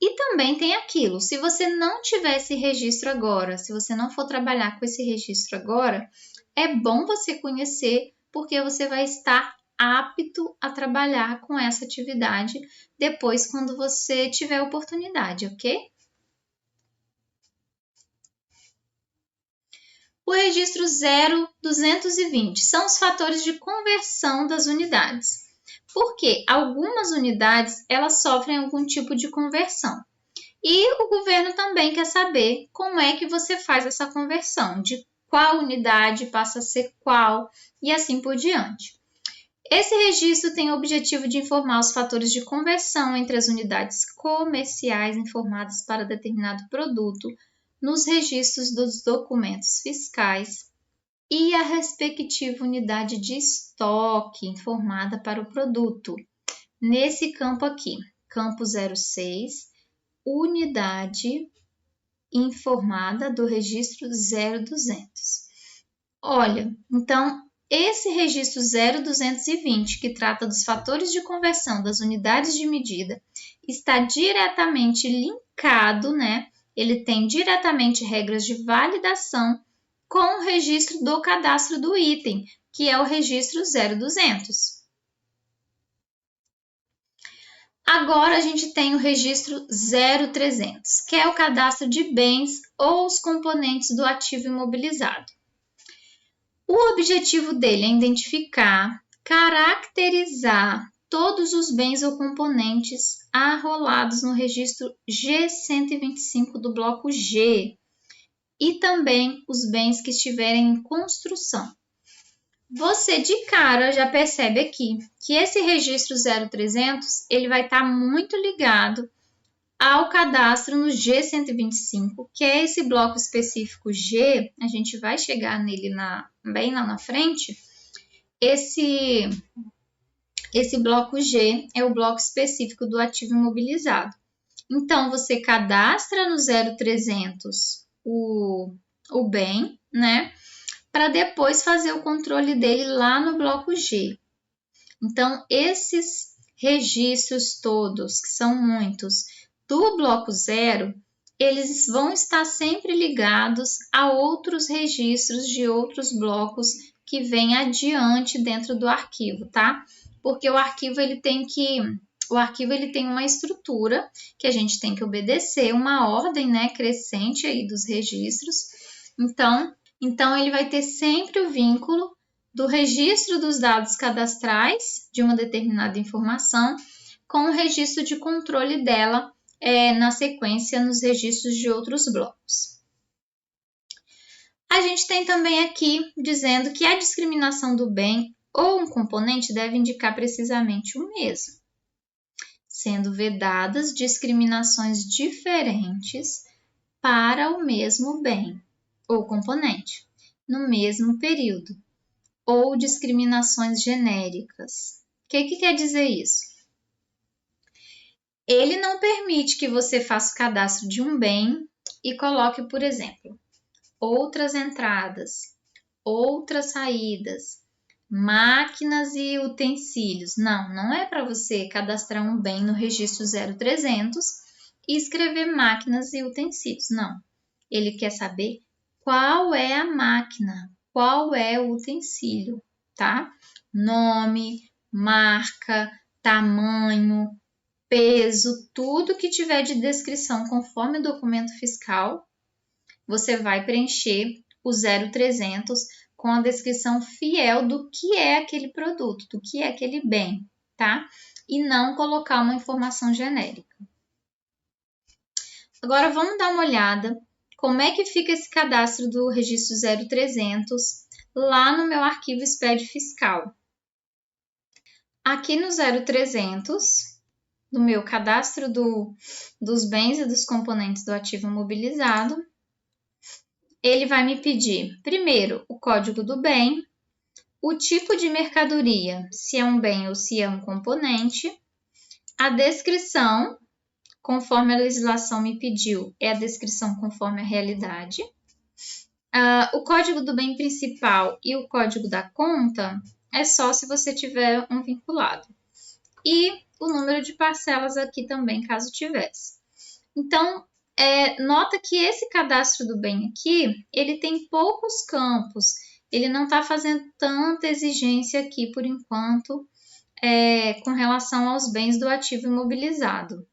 A: E também tem aquilo, se você não tiver esse registro agora, se você não for trabalhar com esse registro agora, é bom você conhecer, porque você vai estar apto a trabalhar com essa atividade depois quando você tiver oportunidade, ok? O registro 0220 são os fatores de conversão das unidades. Porque algumas unidades elas sofrem algum tipo de conversão. E o governo também quer saber como é que você faz essa conversão, de qual unidade passa a ser qual e assim por diante. Esse registro tem o objetivo de informar os fatores de conversão entre as unidades comerciais informadas para determinado produto nos registros dos documentos fiscais e a respectiva unidade de estoque informada para o produto. Nesse campo aqui, campo 06, unidade informada do registro 0200. Olha, então, esse registro 0220, que trata dos fatores de conversão das unidades de medida, está diretamente linkado, Ele tem diretamente regras de validação com o registro do cadastro do item, que é o registro 0200. Agora a gente tem o registro 0300, que é o cadastro de bens ou os componentes do ativo imobilizado. O objetivo dele é identificar, caracterizar todos os bens ou componentes arrolados no registro G125 do bloco G e também os bens que estiverem em construção. Você de cara já percebe aqui que esse registro 0300 ele vai estar muito ligado ao cadastro no G125, que é esse bloco específico G, a gente vai chegar nele bem lá na frente. Esse bloco G é o bloco específico do ativo imobilizado. Então, você cadastra no 0300 o bem, para depois fazer o controle dele lá no bloco G. Então, esses registros todos, que são muitos, do bloco 0, eles vão estar sempre ligados a outros registros de outros blocos que vêm adiante dentro do arquivo, tá? Porque o arquivo ele tem uma estrutura que a gente tem que obedecer, uma ordem, crescente aí dos registros. Então ele vai ter sempre o vínculo do registro dos dados cadastrais de uma determinada informação com o registro de controle dela na sequência nos registros de outros blocos. A gente tem também aqui dizendo que a discriminação do bem ou um componente deve indicar precisamente o mesmo, sendo vedadas discriminações diferentes para o mesmo bem ou componente, no mesmo período, ou discriminações genéricas. O que quer dizer isso? Ele não permite que você faça o cadastro de um bem e coloque, por exemplo, outras entradas, outras saídas, máquinas e utensílios. Não é para você cadastrar um bem no registro 0300 e escrever máquinas e utensílios. Não. Ele quer saber qual é a máquina, qual é o utensílio, tá? Nome, marca, tamanho, peso, tudo que tiver de descrição conforme o documento fiscal, você vai preencher o 0300 com a descrição fiel do que é aquele produto, do que é aquele bem, tá? E não colocar uma informação genérica. Agora vamos dar uma olhada como é que fica esse cadastro do registro 0300 lá no meu arquivo SPED fiscal. Aqui no 0300, no meu cadastro dos bens e dos componentes do ativo imobilizado, ele vai me pedir, primeiro, o código do bem, o tipo de mercadoria, se é um bem ou se é um componente, a descrição, conforme a legislação me pediu, é a descrição conforme a realidade, o código do bem principal e o código da conta é só se você tiver um vinculado. E o número de parcelas aqui também, caso tivesse. Então, nota que esse cadastro do bem aqui, ele tem poucos campos, ele não está fazendo tanta exigência aqui por enquanto com relação aos bens do ativo imobilizado.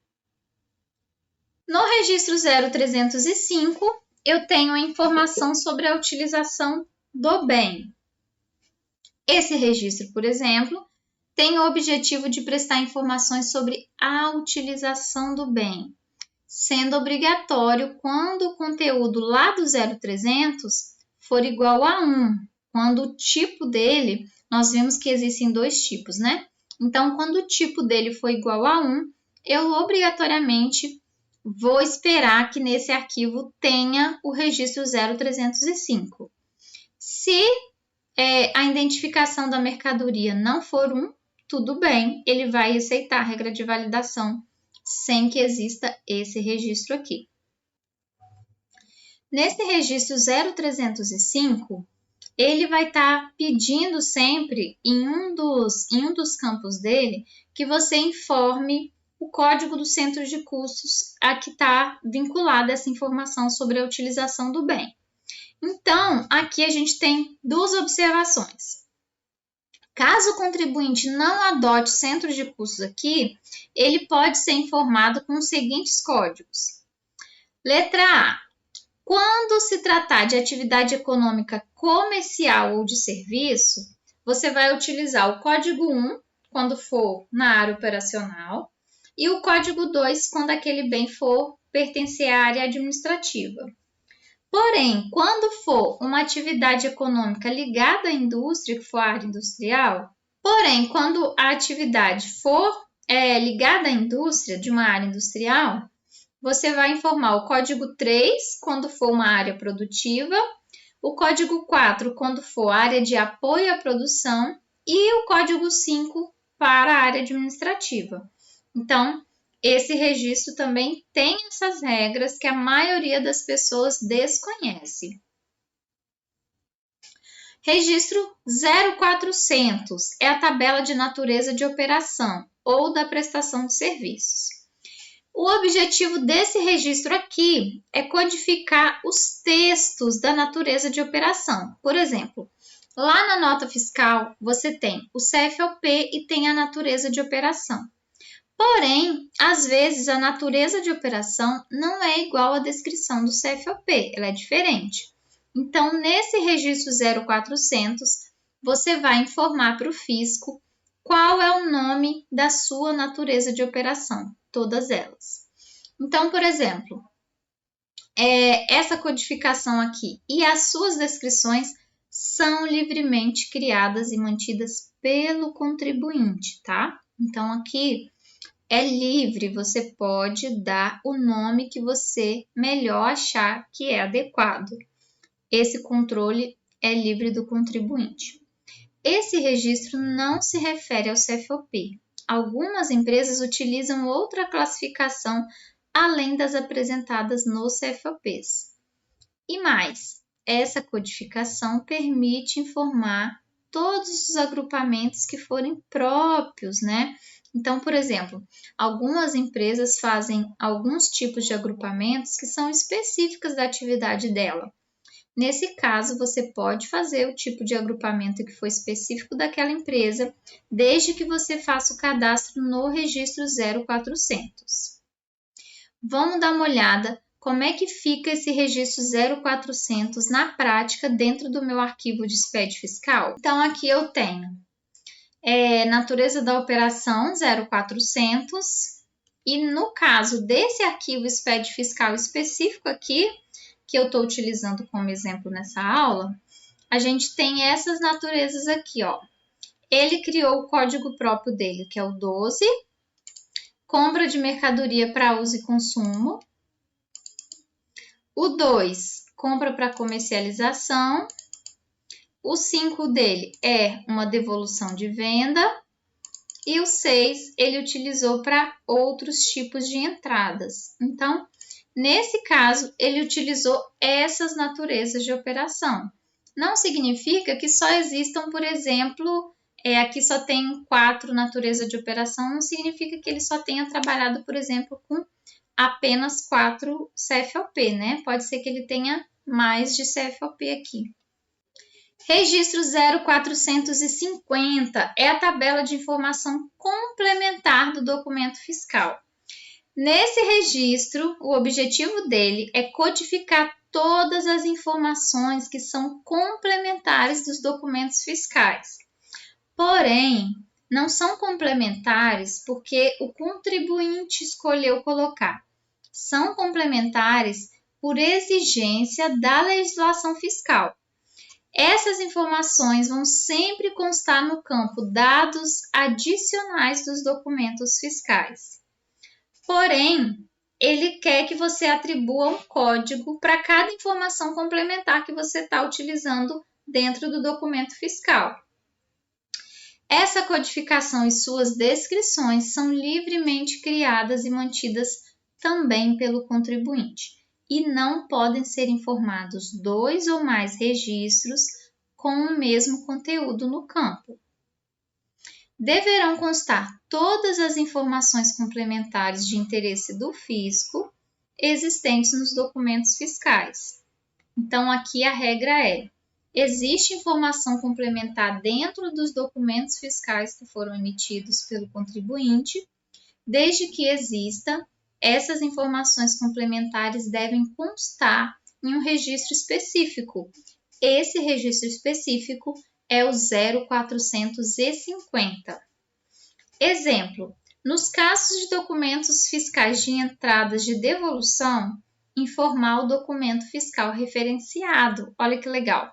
A: No registro 0305, eu tenho a informação sobre a utilização do bem. Esse registro, por exemplo, tem o objetivo de prestar informações sobre a utilização do bem, sendo obrigatório quando o conteúdo lá do 0300 for igual a 1, quando o tipo dele, nós vimos que existem dois tipos, né? Então, quando o tipo dele for igual a 1, eu obrigatoriamente vou esperar que nesse arquivo tenha o registro 0305. Se a identificação da mercadoria não for 1, tudo bem, ele vai aceitar a regra de validação sem que exista esse registro aqui. Nesse registro 0305, ele vai estar pedindo sempre, em um dos campos dele, que você informe o código do centro de custos a que está vinculada essa informação sobre a utilização do bem. Então, aqui a gente tem duas observações. Caso o contribuinte não adote centro de custos aqui, ele pode ser informado com os seguintes códigos. Letra A. Quando se tratar de atividade econômica comercial ou de serviço, você vai utilizar o código 1 quando for na área operacional e o código 2 quando aquele bem for pertencer à área administrativa. Porém, quando for uma atividade econômica ligada à indústria, que for a área industrial, quando a atividade for ligada à indústria, de uma área industrial, você vai informar o código 3 quando for uma área produtiva, o código 4 quando for área de apoio à produção e o código 5 para a área administrativa. Então, esse registro também tem essas regras que a maioria das pessoas desconhece. Registro 0400 é a tabela de natureza de operação ou da prestação de serviços. O objetivo desse registro aqui é codificar os textos da natureza de operação. Por exemplo, lá na nota fiscal você tem o CFOP e tem a natureza de operação. Porém, às vezes a natureza de operação não é igual à descrição do CFOP, ela é diferente. Então, nesse registro 0400, você vai informar para o fisco qual é o nome da sua natureza de operação, todas elas. Então, por exemplo, essa codificação aqui e as suas descrições são livremente criadas e mantidas pelo contribuinte, tá? Então, aqui é livre, você pode dar o nome que você melhor achar que é adequado. Esse controle é livre do contribuinte. Esse registro não se refere ao CFOP. Algumas empresas utilizam outra classificação além das apresentadas nos CFOPs. E mais, essa codificação permite informar todos os agrupamentos que forem próprios, né? Então, por exemplo, algumas empresas fazem alguns tipos de agrupamentos que são específicas da atividade dela. Nesse caso, você pode fazer o tipo de agrupamento que for específico daquela empresa, desde que você faça o cadastro no registro 0400. Vamos dar uma olhada como é que fica esse registro 0400 na prática dentro do meu arquivo de SPED fiscal. Então, aqui eu tenho natureza da operação 0400 e no caso desse arquivo SPED fiscal específico aqui, que eu estou utilizando como exemplo nessa aula, a gente tem essas naturezas aqui, ó. Ele criou o código próprio dele, que é o 12, compra de mercadoria para uso e consumo. O 2, compra para comercialização. O 5 dele é uma devolução de venda. E o 6, ele utilizou para outros tipos de entradas. Então, nesse caso, ele utilizou essas naturezas de operação. Não significa que só existam, por exemplo, aqui só tem 4 naturezas de operação, não significa que ele só tenha trabalhado, por exemplo, com apenas 4 CFOP, né? Pode ser que ele tenha mais de CFOP aqui. Registro 0450 é a tabela de informação complementar do documento fiscal. Nesse registro, o objetivo dele é codificar todas as informações que são complementares dos documentos fiscais. Porém, não são complementares porque o contribuinte escolheu colocar. São complementares por exigência da legislação fiscal. Essas informações vão sempre constar no campo dados adicionais dos documentos fiscais. Porém, ele quer que você atribua um código para cada informação complementar que você está utilizando dentro do documento fiscal. Essa codificação e suas descrições são livremente criadas e mantidas também pelo contribuinte e não podem ser informados 2 ou mais registros com o mesmo conteúdo no campo. Deverão constar todas as informações complementares de interesse do fisco existentes nos documentos fiscais. Então, aqui a regra é: existe informação complementar dentro dos documentos fiscais que foram emitidos pelo contribuinte, desde que exista, essas informações complementares devem constar em um registro específico. Esse registro específico é o 0450. Exemplo: nos casos de documentos fiscais de entradas de devolução, informar o documento fiscal referenciado. Olha que legal.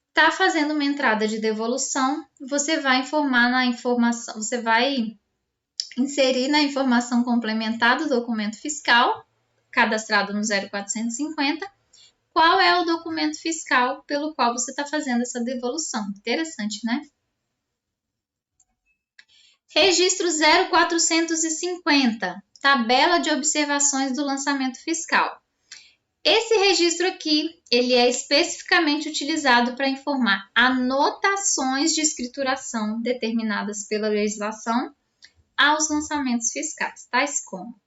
A: Está fazendo uma entrada de devolução, você vai informar na informação, você vai inserir na informação complementar do documento fiscal, cadastrado no 0450, qual é o documento fiscal pelo qual você está fazendo essa devolução. Interessante, né? Registro 0450, tabela de observações do lançamento fiscal. Esse registro aqui, ele é especificamente utilizado para informar anotações de escrituração determinadas pela legislação aos lançamentos fiscais, tais como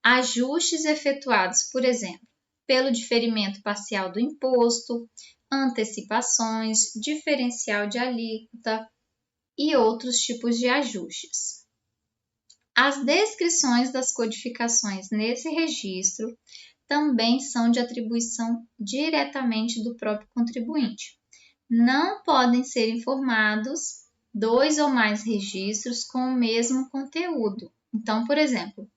A: ajustes efetuados, por exemplo, pelo diferimento parcial do imposto, antecipações, diferencial de alíquota e outros tipos de ajustes. As descrições das codificações nesse registro também são de atribuição diretamente do próprio contribuinte. Não podem ser informados 2 ou mais registros com o mesmo conteúdo. Então, por exemplo,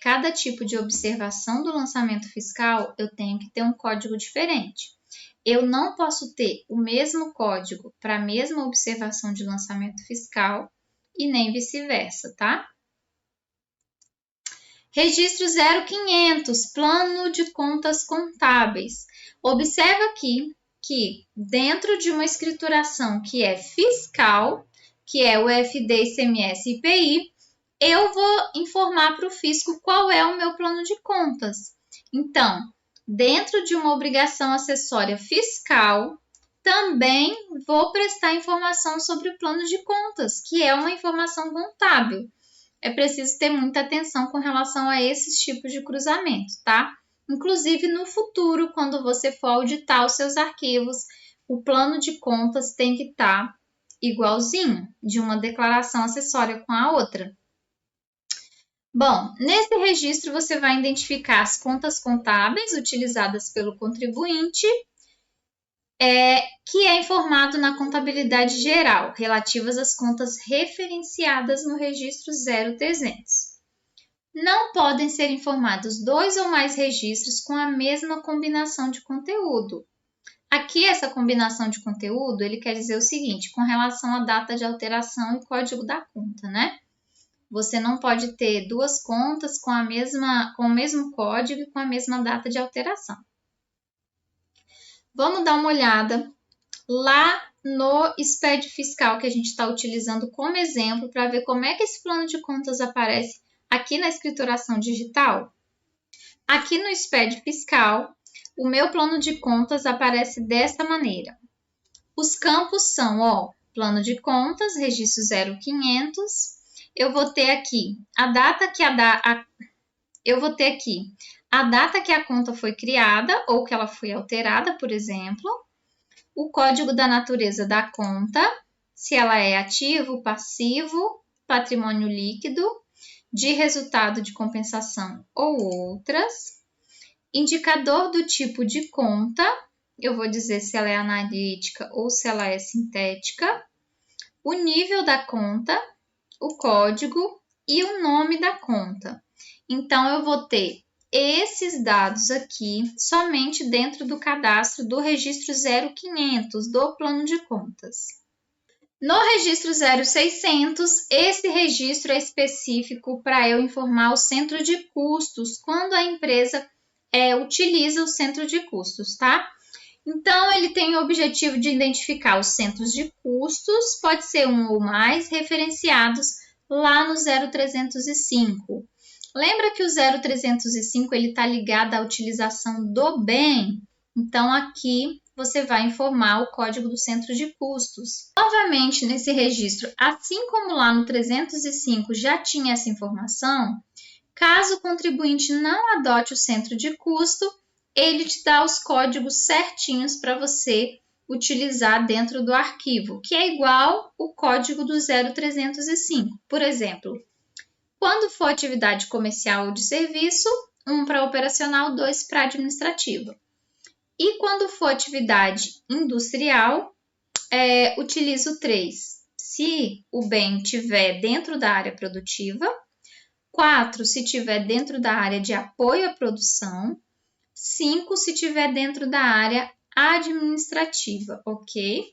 A: cada tipo de observação do lançamento fiscal, eu tenho que ter um código diferente. Eu não posso ter o mesmo código para a mesma observação de lançamento fiscal e nem vice-versa, tá? Registro 0500, plano de contas contábeis. Observa aqui que dentro de uma escrituração que é fiscal, que é o FD, ICMS e IPI, eu vou informar para o fisco qual é o meu plano de contas. Então, dentro de uma obrigação acessória fiscal, também vou prestar informação sobre o plano de contas, que é uma informação contábil. É preciso ter muita atenção com relação a esses tipos de cruzamento, tá? Inclusive, no futuro, quando você for auditar os seus arquivos, o plano de contas tem que estar igualzinho de uma declaração acessória com a outra. Bom, nesse registro você vai identificar as contas contábeis utilizadas pelo contribuinte, que é informado na contabilidade geral, relativas às contas referenciadas no registro 0300. Não podem ser informados 2 ou mais registros com a mesma combinação de conteúdo. Aqui, essa combinação de conteúdo, ele quer dizer o seguinte, com relação à data de alteração e código da conta, né? Você não pode ter 2 contas com o mesmo código e com a mesma data de alteração. Vamos dar uma olhada lá no SPED fiscal que a gente está utilizando como exemplo para ver como é que esse plano de contas aparece aqui na escrituração digital. Aqui no SPED fiscal, o meu plano de contas aparece desta maneira. Os campos são, plano de contas, registro 0500. Eu vou ter aqui a data que a conta foi criada ou que ela foi alterada, por exemplo. O código da natureza da conta, se ela é ativo, passivo, patrimônio líquido, de resultado de compensação ou outras. Indicador do tipo de conta, eu vou dizer se ela é analítica ou se ela é sintética. O nível da conta, o código e o nome da conta. Então, eu vou ter esses dados aqui somente dentro do cadastro do registro 0500 do plano de contas. No registro 0600, esse registro é específico para eu informar o centro de custos quando a empresa utiliza o centro de custos, tá? Então, ele tem o objetivo de identificar os centros de custos, pode ser um ou mais, referenciados lá no 0305. Lembra que o 0305 está ligado à utilização do bem? Então, aqui você vai informar o código do centro de custos. Novamente, nesse registro, assim como lá no 305 já tinha essa informação, caso o contribuinte não adote o centro de custo, ele te dá os códigos certinhos para você utilizar dentro do arquivo, que é igual o código do 0305. Por exemplo, quando for atividade comercial ou de serviço, 1 para operacional, 2 para administrativa. E quando for atividade industrial, utilizo o 3, se o bem estiver dentro da área produtiva, 4, se estiver dentro da área de apoio à produção, 5, se estiver dentro da área administrativa, ok?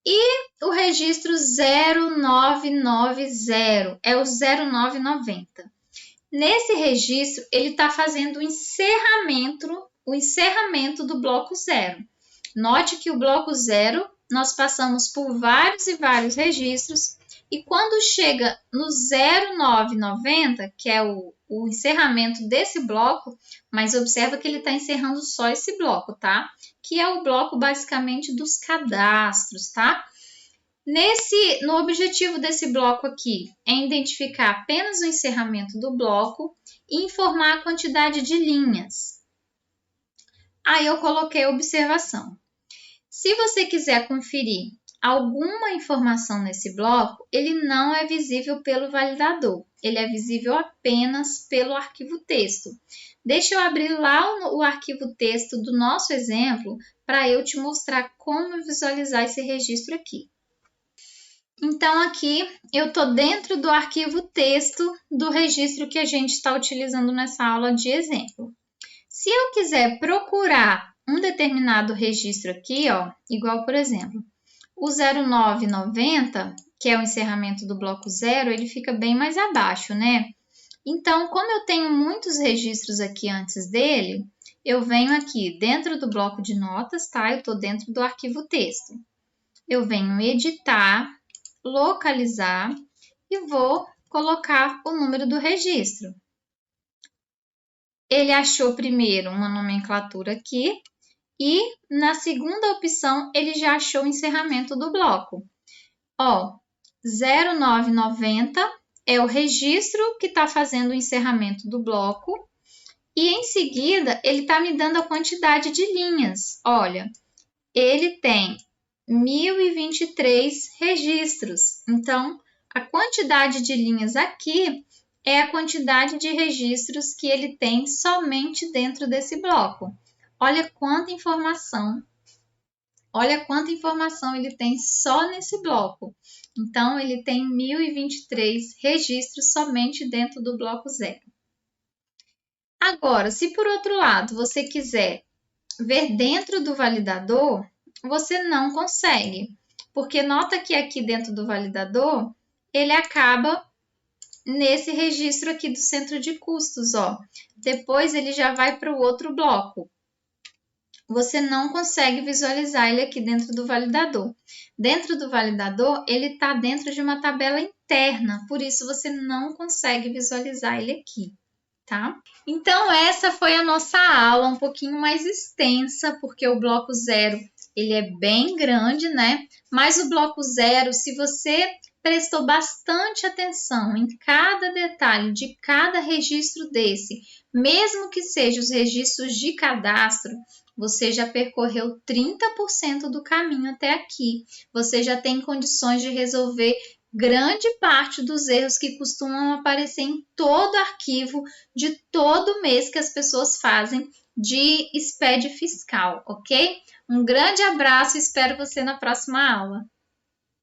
A: E o registro 0990 é o 0990. Nesse registro, ele está fazendo o encerramento do bloco 0. Note que o bloco 0, nós passamos por vários e vários registros, e quando chega no 0990, que é o encerramento desse bloco, mas observa que ele está encerrando só esse bloco, tá? Que é o bloco basicamente dos cadastros, tá? No objetivo desse bloco aqui é identificar apenas o encerramento do bloco e informar a quantidade de linhas. Aí eu coloquei a observação. Se você quiser conferir alguma informação nesse bloco, ele não é visível pelo validador, ele é visível apenas pelo arquivo texto. Deixa eu abrir lá o arquivo texto do nosso exemplo para eu te mostrar como visualizar esse registro aqui. Então, aqui eu estou dentro do arquivo texto do registro que a gente está utilizando nessa aula de exemplo. Se eu quiser procurar um determinado registro aqui, ó, igual, por exemplo, o 0990, que é o encerramento do bloco 0, ele fica bem mais abaixo, né? Então, como eu tenho muitos registros aqui antes dele, eu venho aqui dentro do bloco de notas, tá? Eu estou dentro do arquivo texto. Eu venho editar, localizar e vou colocar o número do registro. Ele achou primeiro uma nomenclatura aqui e na segunda opção ele já achou o encerramento do bloco. Ó, 0990 é o registro que está fazendo o encerramento do bloco e em seguida ele está me dando a quantidade de linhas. Olha, ele tem 1023 registros. Então, a quantidade de linhas aqui é a quantidade de registros que ele tem somente dentro desse bloco. Olha quanta informação ele tem só nesse bloco. Então, ele tem 1023 registros somente dentro do bloco 0. Agora, se por outro lado você quiser ver dentro do validador, você não consegue, porque nota que aqui dentro do validador, ele acaba nesse registro aqui do centro de custos, ó. Depois ele já vai para o outro bloco. Você não consegue visualizar ele aqui dentro do validador. Dentro do validador, ele está dentro de uma tabela interna, por isso você não consegue visualizar ele aqui, tá? Então, essa foi a nossa aula, um pouquinho mais extensa, porque o bloco 0, ele é bem grande, né? Mas o bloco 0, se você prestou bastante atenção em cada detalhe de cada registro desse, mesmo que sejam os registros de cadastro, você já percorreu 30% do caminho até aqui. Você já tem condições de resolver grande parte dos erros que costumam aparecer em todo arquivo de todo mês que as pessoas fazem de SPED fiscal, ok? Um grande abraço e espero você na próxima aula.